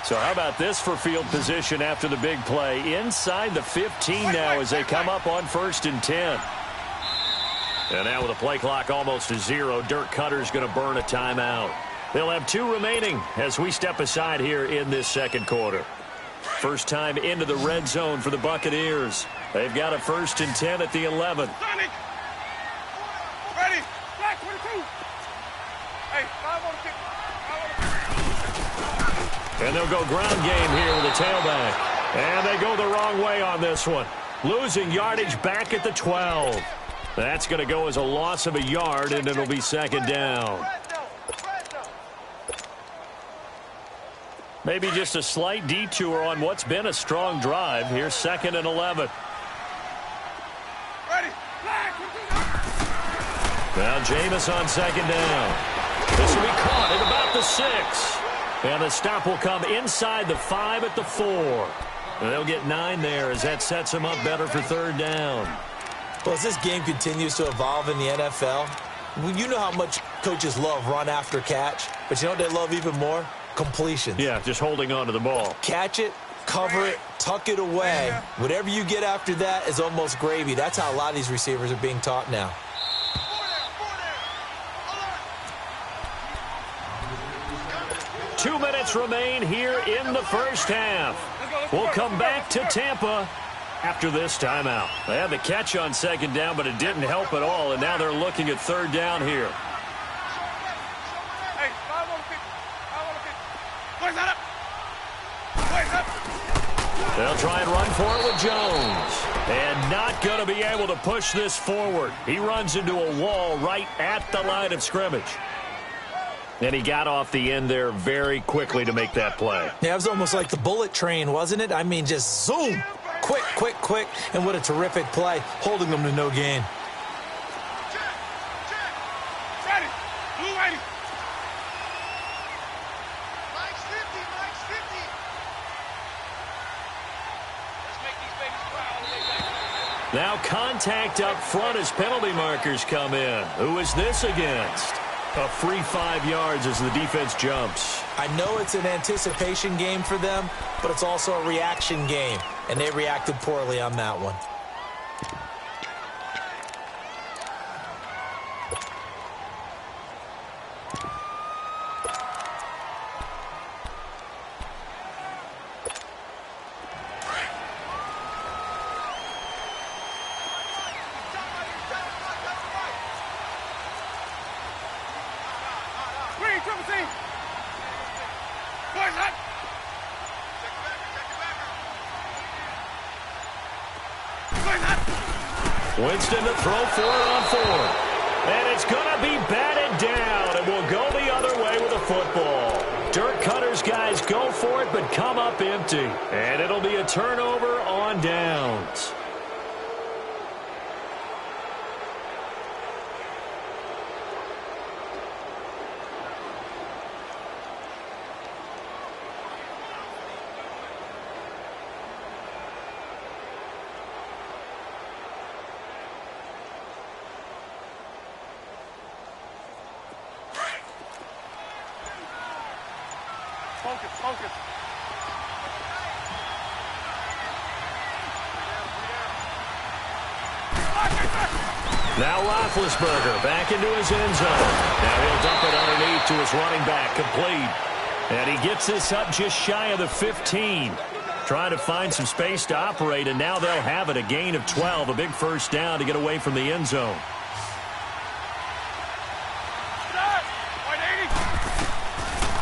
So how about this for field position after the big play? Inside the 15 now as they come up on 1st and 10. And now with a play clock almost to 0, Dirk Cutter's going to burn a timeout. They'll have 2 remaining as we step aside here in this second quarter. First time into the red zone for the Buccaneers. They've got a 1st and 10 at the 11. Ready, black 22. Hey, 5 on the kick. And they'll go ground game here with a tailback. And they go the wrong way on this one. Losing yardage back at the 12. That's going to go as a loss of a yard, and it'll be 2nd down. Maybe just a slight detour on what's been a strong drive. Here's 2nd and 11. Now Jameis on 2nd down. This will be caught at about the 6. And the stop will come inside the 5 at the 4. And they'll get 9 there as that sets them up better for 3rd down. Well, as this game continues to evolve in the NFL, you know how much coaches love run after catch, but you know what they love even more? Completions. Yeah, just holding on to the ball. Catch it, cover it, tuck it away. Whatever you get after that is almost gravy. That's how a lot of these receivers are being taught now. Two minutes remain here in the first half. We'll come back to Tampa after this timeout. They had the catch on 2nd down, but it didn't help at all, and now they're looking at 3rd down here. Hey, 5 on the kick. 5 on the kick. Where's that up? Where's up? They'll try and run for it with Jones. And not going to be able to push this forward. He runs into a wall right at the line of scrimmage. And he got off the end there very quickly to make that play. Yeah, it was almost like the bullet train, wasn't it? I mean, just zoom. Quick, quick, quick. And what a terrific play, holding them to no gain. Ready. Blue 80. Mike's 50. Mike's 50. Let's make these babies cry all the way back. Now contact up front as penalty markers come in. Who is this against? A free 5 yards as the defense jumps. I know it's an anticipation game for them, but it's also a reaction game, and they reacted poorly on that one. Winston to throw for it on 4th. And it's going to be batted down, and will go the other way with the football. Dirk Cutter's guys go for it, but come up empty. And it'll be a turnover on downs. Focus. Now Roethlisberger back into his end zone. Now he'll dump it underneath to his running back, complete. And he gets this up just shy of the 15. Trying to find some space to operate, and now they'll have it, a gain of 12, a big first down to get away from the end zone.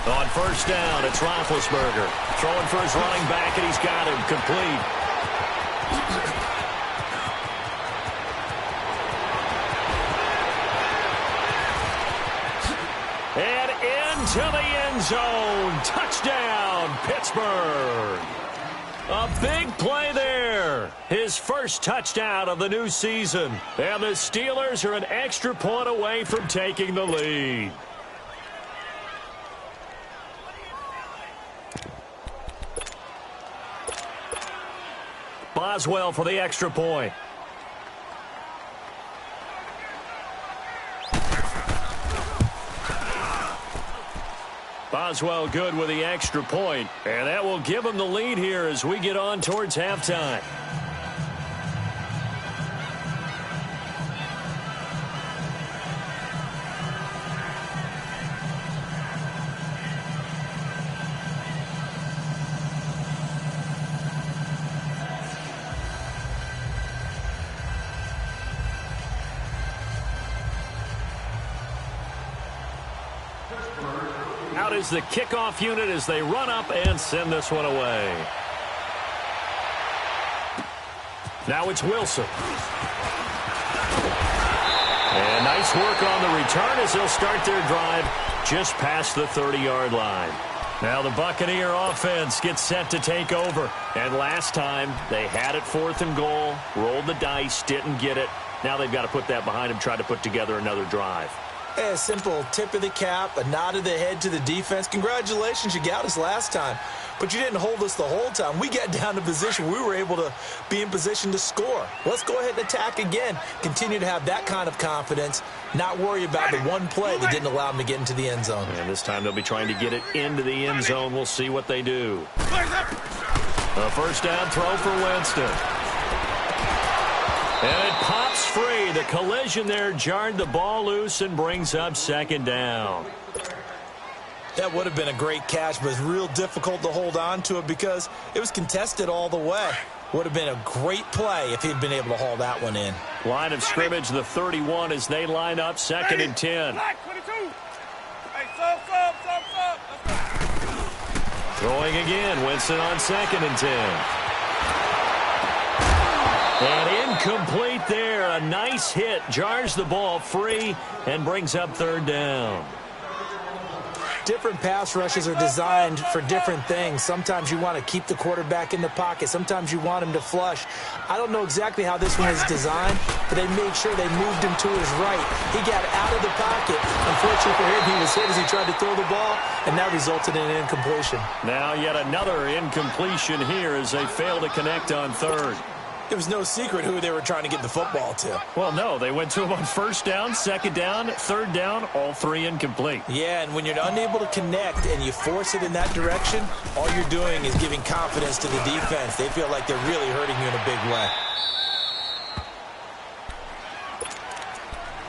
On first down, it's Roethlisberger. Throwing for his running back, and he's got him complete. And into the end zone. Touchdown, Pittsburgh. A big play there. His first touchdown of the new season. And the Steelers are an extra point away from taking the lead. Boswell for the extra point. Boswell good with the extra point, and that will give him the lead here as we get on towards halftime. Out is the kickoff unit as they run up and send this one away. Now it's Wilson. And nice work on the return as they'll start their drive just past the 30-yard line. Now the Buccaneer offense gets set to take over. And last time they had it 4th and goal, rolled the dice, didn't get it. Now they've got to put that behind them, try to put together another drive. A simple tip of the cap, a nod of the head to the defense. Congratulations, you got us last time. But you didn't hold us the whole time. We got down to position. We were able to be in position to score. Let's go ahead and attack again. Continue to have that kind of confidence. Not worry about the one play that didn't allow them to get into the end zone. And this time they'll be trying to get it into the end zone. We'll see what they do. A first down throw for Winston. And it pops free. The collision there jarred the ball loose and brings up second down. That would have been a great catch, but it's real difficult to hold on to it because it was contested all the way. Would have been a great play if he'd been able to haul that one in. Line of scrimmage, the 31 as they line up, 2nd and 10. Throwing again, Winston on 2nd and 10. And incomplete there. A nice hit. Jars the ball free and brings up 3rd down. Different pass rushes are designed for different things. Sometimes you want to keep the quarterback in the pocket. Sometimes you want him to flush. I don't know exactly how this one is designed, but they made sure they moved him to his right. He got out of the pocket. Unfortunately for him, he was hit as he tried to throw the ball, and that resulted in an incompletion. Now yet another incompletion here as they fail to connect on 3rd. It was no secret who they were trying to get the football to. Well, no, they went to him on 1st down, 2nd down, 3rd down, all 3 incomplete. Yeah, and when you're unable to connect and you force it in that direction, all you're doing is giving confidence to the defense. They feel like they're really hurting you in a big way.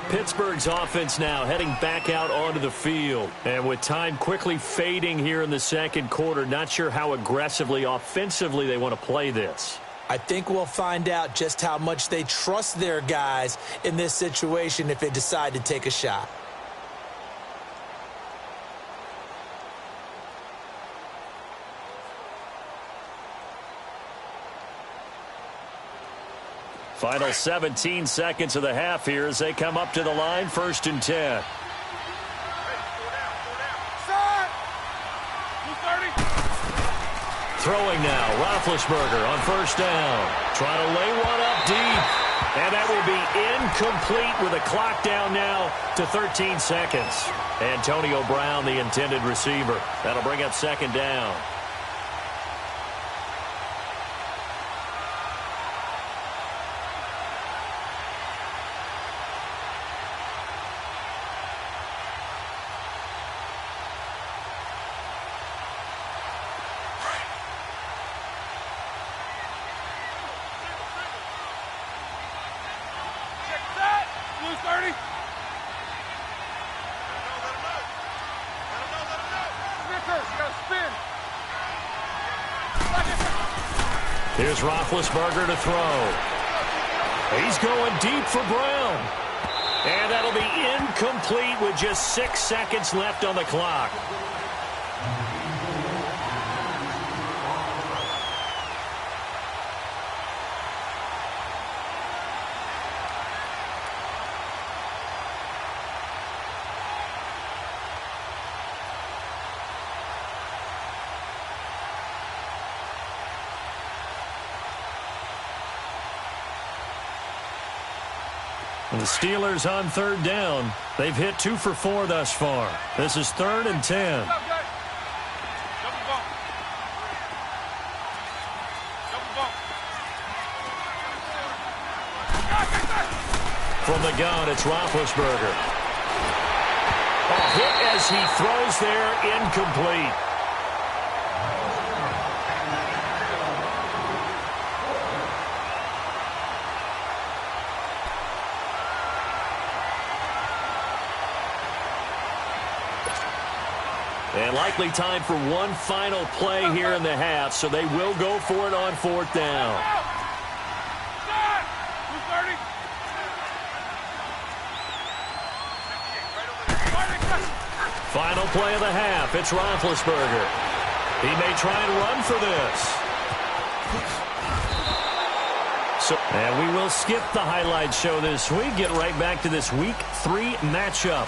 Pittsburgh's offense now heading back out onto the field. And with time quickly fading here in the 2nd quarter, not sure how aggressively, offensively they want to play this. I think we'll find out just how much they trust their guys in this situation if they decide to take a shot. Final 17 seconds of the half here as they come up to the line, 1st and 10. Throwing now, Roethlisberger on first down. Trying to lay one up deep. And that will be incomplete with a clock down now to 13 seconds. Antonio Brown, the intended receiver. That'll bring up second down. Here's Roethlisberger to throw. He's going deep for Brown. And that'll be incomplete with just 6 seconds left on the clock. The Steelers on third down. They've hit 2 for 4 thus far. This is 3rd and 10. From the gun, it's Roethlisberger. A hit as he throws there, incomplete. And likely time for one final play here in the half, so they will go for it on 4th down. Final play of the half. It's Roethlisberger. He may try and run for this. And we will skip the highlight show this week. Get right back to this Week 3 matchup.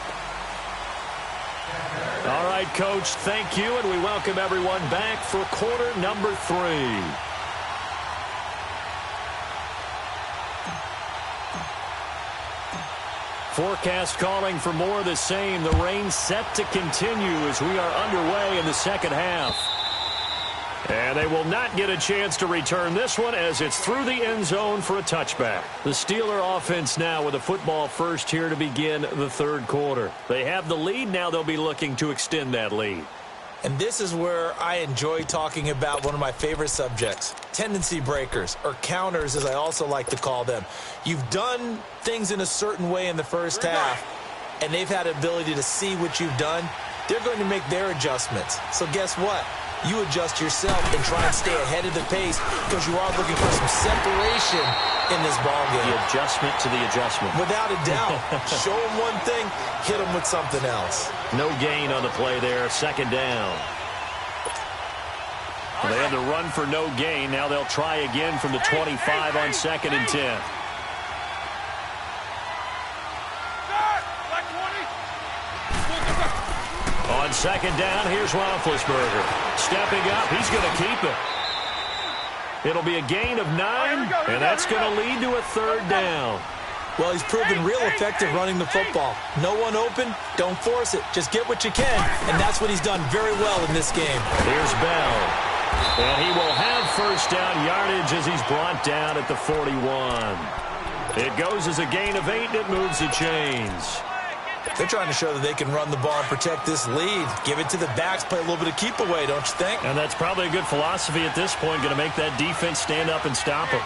All right, Coach, thank you, and we welcome everyone back for quarter number 3. Forecast calling for more of the same. The rain set to continue as we are underway in the second half. And they will not get a chance to return this one as it's through the end zone for a touchback. The Steeler offense now with a football first here to begin the third quarter. They have the lead. Now they'll be looking to extend that lead. And this is where I enjoy talking about one of my favorite subjects, tendency breakers, or counters as I also like to call them. You've done things in a certain way in the first half, and they've had the ability to see what you've done. They're going to make their adjustments. So guess what? You adjust yourself and try and stay ahead of the pace because you are looking for some separation in this ballgame. The adjustment to the adjustment. Without a doubt. Show them one thing, hit them with something else. No gain on the play there. Second down. Well, they had to run for no gain. Now they'll try again from the 25 on 2nd and 10. On 2nd down, here's Roethlisberger. Stepping up, he's going to keep it. It'll be a gain of 9, and that's going to lead to a 3rd down. Well, he's proven real effective running the football. No one open, don't force it. Just get what you can, and that's what he's done very well in this game. Here's Bell. And he will have first down yardage as he's brought down at the 41. It goes as a gain of 8, and it moves the chains. They're trying to show that they can run the ball and protect this lead. Give it to the backs, play a little bit of keep away, don't you think? And that's probably a good philosophy at this point, going to make that defense stand up and stop them.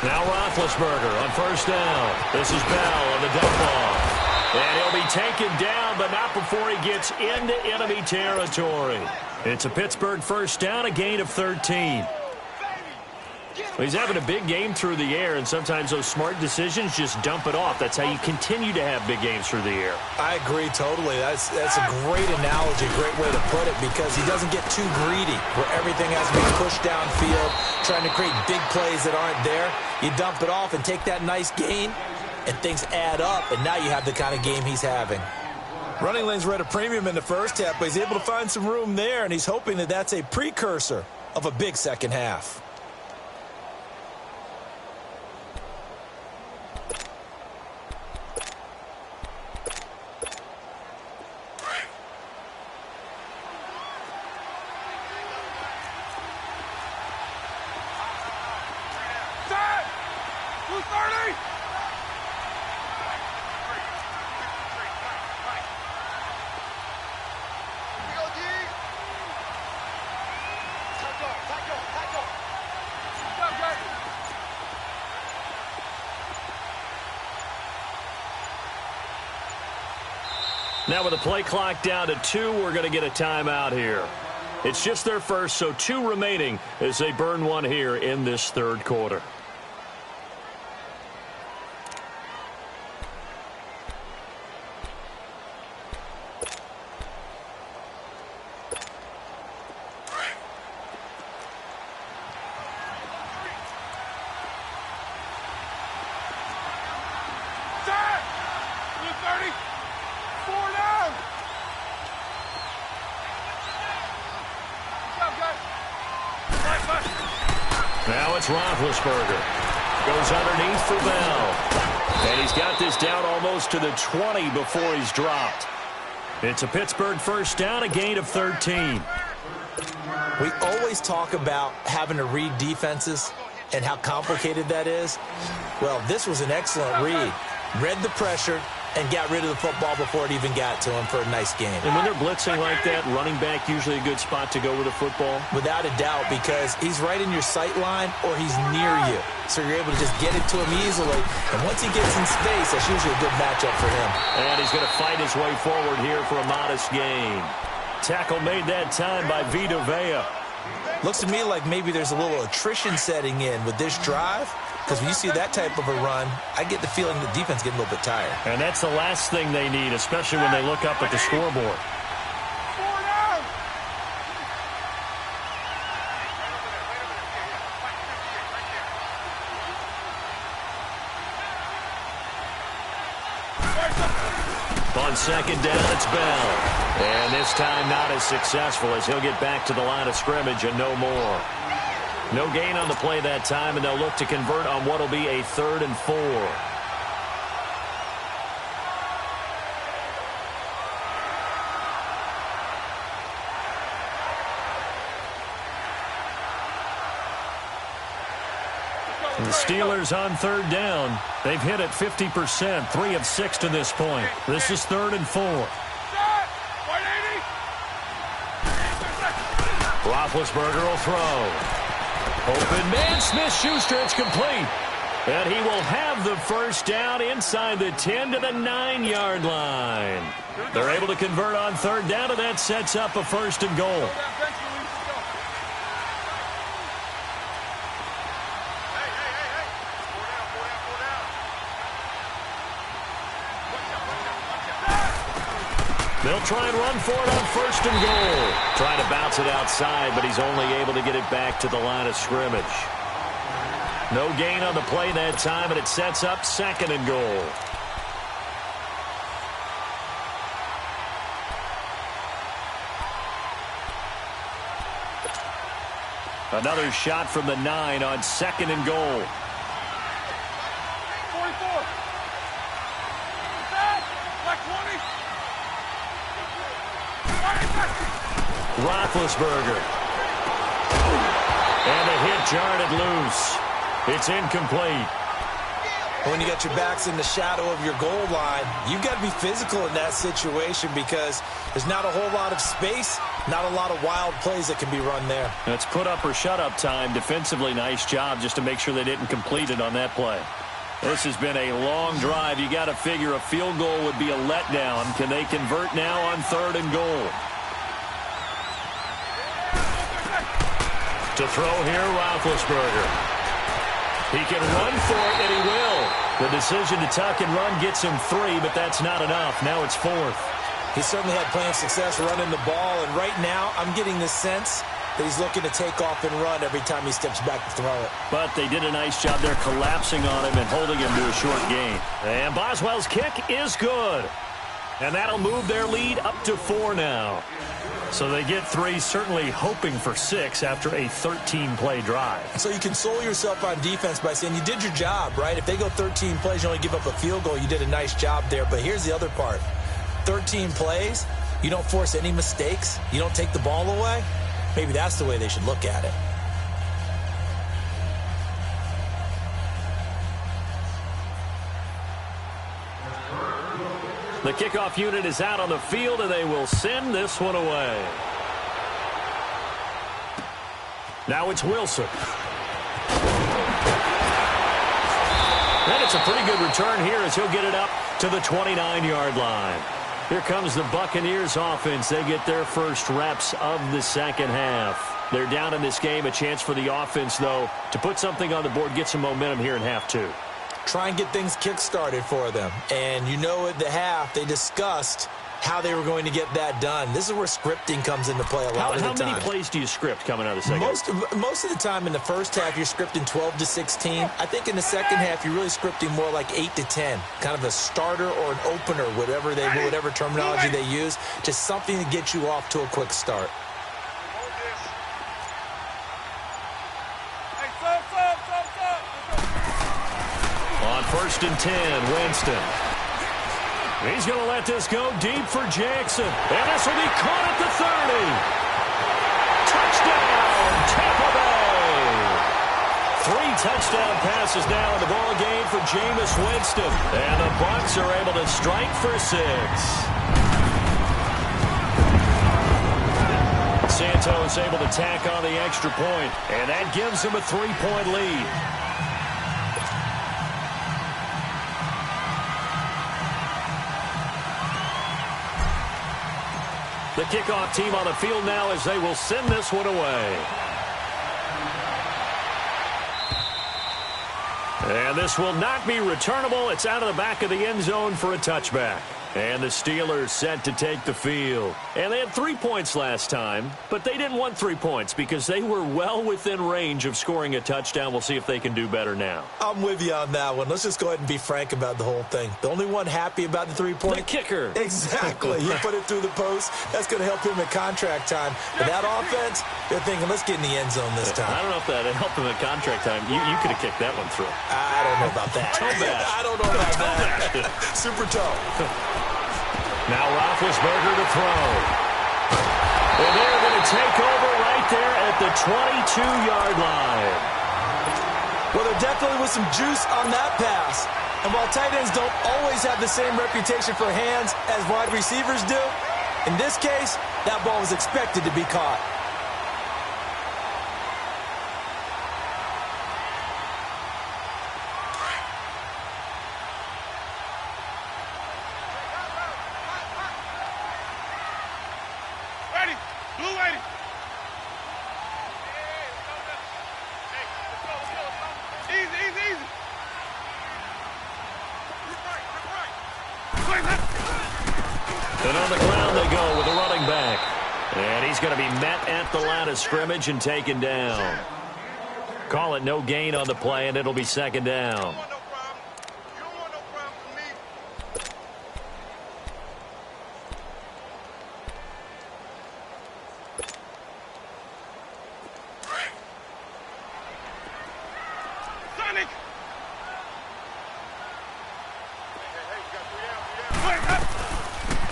Now Roethlisberger on first down. This is Bell on the dump off. And he'll be taken down, but not before he gets into enemy territory. It's a Pittsburgh first down, a gain of 13. He's having a big game through the air, and sometimes those smart decisions just dump it off. That's how you continue to have big games through the air. I agree totally. That's a great analogy, great way to put it, because he doesn't get too greedy where everything has to be pushed downfield, trying to create big plays that aren't there. You dump it off and take that nice gain, and things add up, and now you have the kind of game he's having. Running lanes were at a premium in the first half, but he's able to find some room there, and he's hoping that that's a precursor of a big second half. Now with the play clock down to 2, we're going to get a timeout here. It's just their first, so 2 remaining as they burn one here in this third quarter. Now it's Roethlisberger. Goes underneath for Bell. And he's got this down almost to the 20 before he's dropped. It's a Pittsburgh first down, a gain of 13. We always talk about having to read defenses and how complicated that is. Well, this was an excellent read. Read the pressure and got rid of the football before it even got to him for a nice game. And when they're blitzing like that, running back usually a good spot to go with the football? Without a doubt, because he's right in your sight line or he's near you. So you're able to just get it to him easily. And once he gets in space, that's usually a good matchup for him. And he's going to fight his way forward here for a modest gain. Tackle made that time by Vita Vea. Looks to me like maybe there's a little attrition setting in with this drive. Because when you see that type of a run, I get the feeling the defense getting a little bit tired. And that's the last thing they need, especially when they look up at the scoreboard. On second down, it's Bell. And this time not as successful as he'll get back to the line of scrimmage and no more. No gain on the play that time, and they'll look to convert on what will be a 3rd and 4. The Steelers on 3rd down. They've hit it 50%, 3 of 6 to this point. This is 3rd and 4. Roethlisberger will throw. Open man, Smith-Schuster, it's complete. And he will have the first down inside the 10 to the 9-yard line. They're able to convert on 3rd down, and that sets up a 1st and goal. They'll try and run for it on 1st and goal. Trying to bounce it outside, but he's only able to get it back to the line of scrimmage. No gain on the play that time, and it sets up 2nd and goal. Another shot from the 9 on 2nd and goal. 44. Like 20. Roethlisberger. And the hit jarred it loose. It's incomplete. When you got your backs in the shadow of your goal line, you've got to be physical in that situation because there's not a whole lot of space, not a lot of wild plays that can be run there. That's put up or shut up time. Defensively, nice job just to make sure they didn't complete it on that play. This has been a long drive. You got to figure a field goal would be a letdown. Can they convert now on 3rd and goal? To throw here, Roethlisberger. He can run for it, and he will. The decision to tuck and run gets him 3, but that's not enough. Now it's 4th. He certainly had plenty of success running the ball, and right now I'm getting this sense but he's looking to take off and run every time he steps back to throw it. But they did a nice job there collapsing on him and holding him to a short gain. And Boswell's kick is good. And that'll move their lead up to 4 now. So they get 3, certainly hoping for 6 after a 13-play drive. So you console yourself on defense by saying you did your job, right? If they go 13 plays, you only give up a field goal, you did a nice job there. But here's the other part. 13 plays, you don't force any mistakes, you don't take the ball away. Maybe that's the way they should look at it. The kickoff unit is out on the field, and they will send this one away. Now it's Wilson. And it's a pretty good return here as he'll get it up to the 29-yard line. Here comes the Buccaneers offense. They get their first reps of the second half. They're down in this game. A chance for the offense, though, to put something on the board, get some momentum here in half 2. Try and get things kick-started for them. And you know at the half, they discussed how they were going to get that done. This is where scripting comes into play a lot of the time. How many plays do you script coming out of the second half? Most of the time in the first half, you're scripting 12 to 16. I think in the second half, you're really scripting more like 8 to 10. Kind of a starter or an opener, whatever terminology they use. Just something to get you off to a quick start. On 1st and 10, Winston. He's going to let this go deep for Jackson. And this will be caught at the 30. Touchdown, Tampa Bay. 3 touchdown passes now in the ball game for Jameis Winston. And the Bucs are able to strike for 6. Santos able to tack on the extra point. And that gives him a 3-point lead. The kickoff team on the field now as they will send this one away. And this will not be returnable. It's out of the back of the end zone for a touchback. And the Steelers set to take the field. And they had 3 points last time, but they didn't want 3 points because they were well within range of scoring a touchdown. We'll see if they can do better now. I'm with you on that one. Let's just go ahead and be frank about the whole thing. The only one happy about the 3-point? The kicker. Exactly. He put it through the post. That's going to help him at contract time. But that offense, they're thinking, let's get in the end zone this time. I don't know if that helped him at contract time. You could have kicked that one through. I don't know about that. I don't know about that. Super toe. Now Roethlisberger to throw. And they're going to take over right there at the 22-yard line. Well, there definitely was some juice on that pass. And while tight ends don't always have the same reputation for hands as wide receivers do, in this case, that ball was expected to be caught. And on the ground they go with the running back. And he's going to be met at the line of scrimmage and taken down. Call it no gain on the play, and it'll be second down.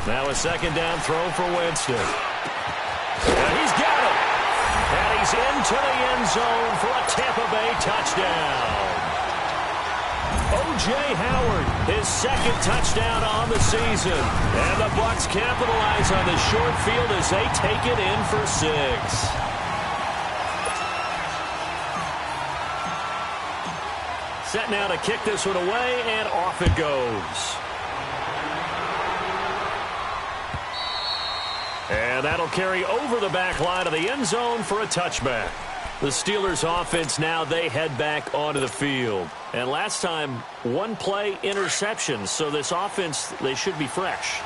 Now a second down throw for Winston. And he's got it. And he's into the end zone for a Tampa Bay touchdown. O.J. Howard, his second touchdown on the season. And the Bucs capitalize on the short field as they take it in for 6. Set now to kick this one away, and off it goes. And that'll carry over the back line of the end zone for a touchback. The Steelers offense now, they head back onto the field. And last time, one-play interceptions. So this offense, they should be fresh.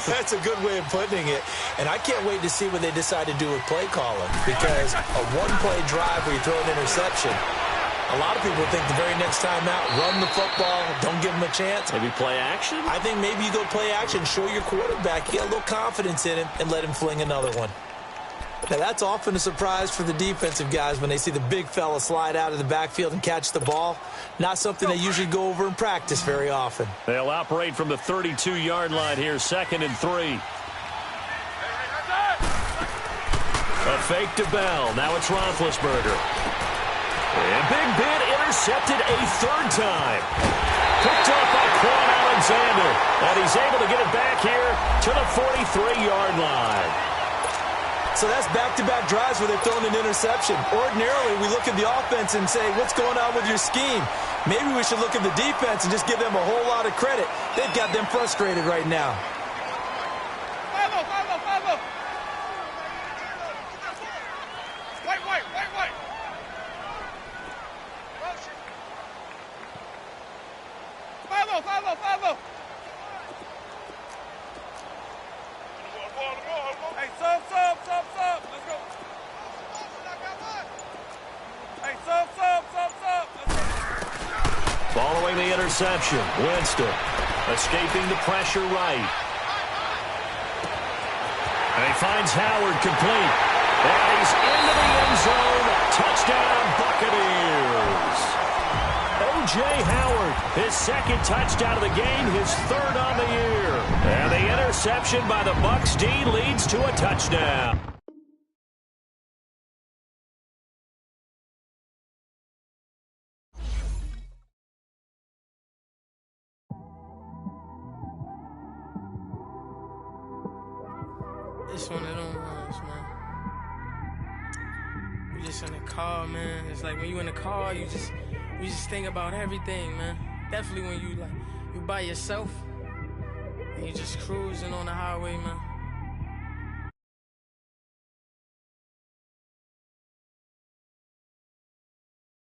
That's a good way of putting it. And I can't wait to see what they decide to do with play calling, because a one-play drive where you throw an interception, a lot of people think the very next time out, run the football, don't give them a chance. Maybe play action? I think maybe you go play action, show your quarterback, get a little confidence in him, and let him fling another one. Now, that's often a surprise for the defensive guys when they see the big fella slide out of the backfield and catch the ball. Not something they usually go over in practice very often. They'll operate from the 32-yard line here, 2nd and 3. A fake to Bell. Now it's Roethlisberger. And Big Ben intercepted a third time. Picked up by Quan Alexander. And he's able to get it back here to the 43-yard line. So that's back-to-back drives where they've thrown an interception. Ordinarily, we look at the offense and say, what's going on with your scheme? Maybe we should look at the defense and just give them a whole lot of credit. They've got them frustrated right now. Wait. Follow. Hey, sub. Let's go. Hey, sub. Let's go. Following the interception, Winston escaping the pressure right. And he finds Howard complete. And he's into the end zone. Touchdown, Buccaneers. O.J. Howard, his second touchdown of the game, his third on the year. And the interception by the Bucs D leads to a touchdown. It's one of them ones, man. You just in the car, man. It's like when you in the car, you just think about everything, man. Definitely when you by yourself and you just cruising on the highway, man.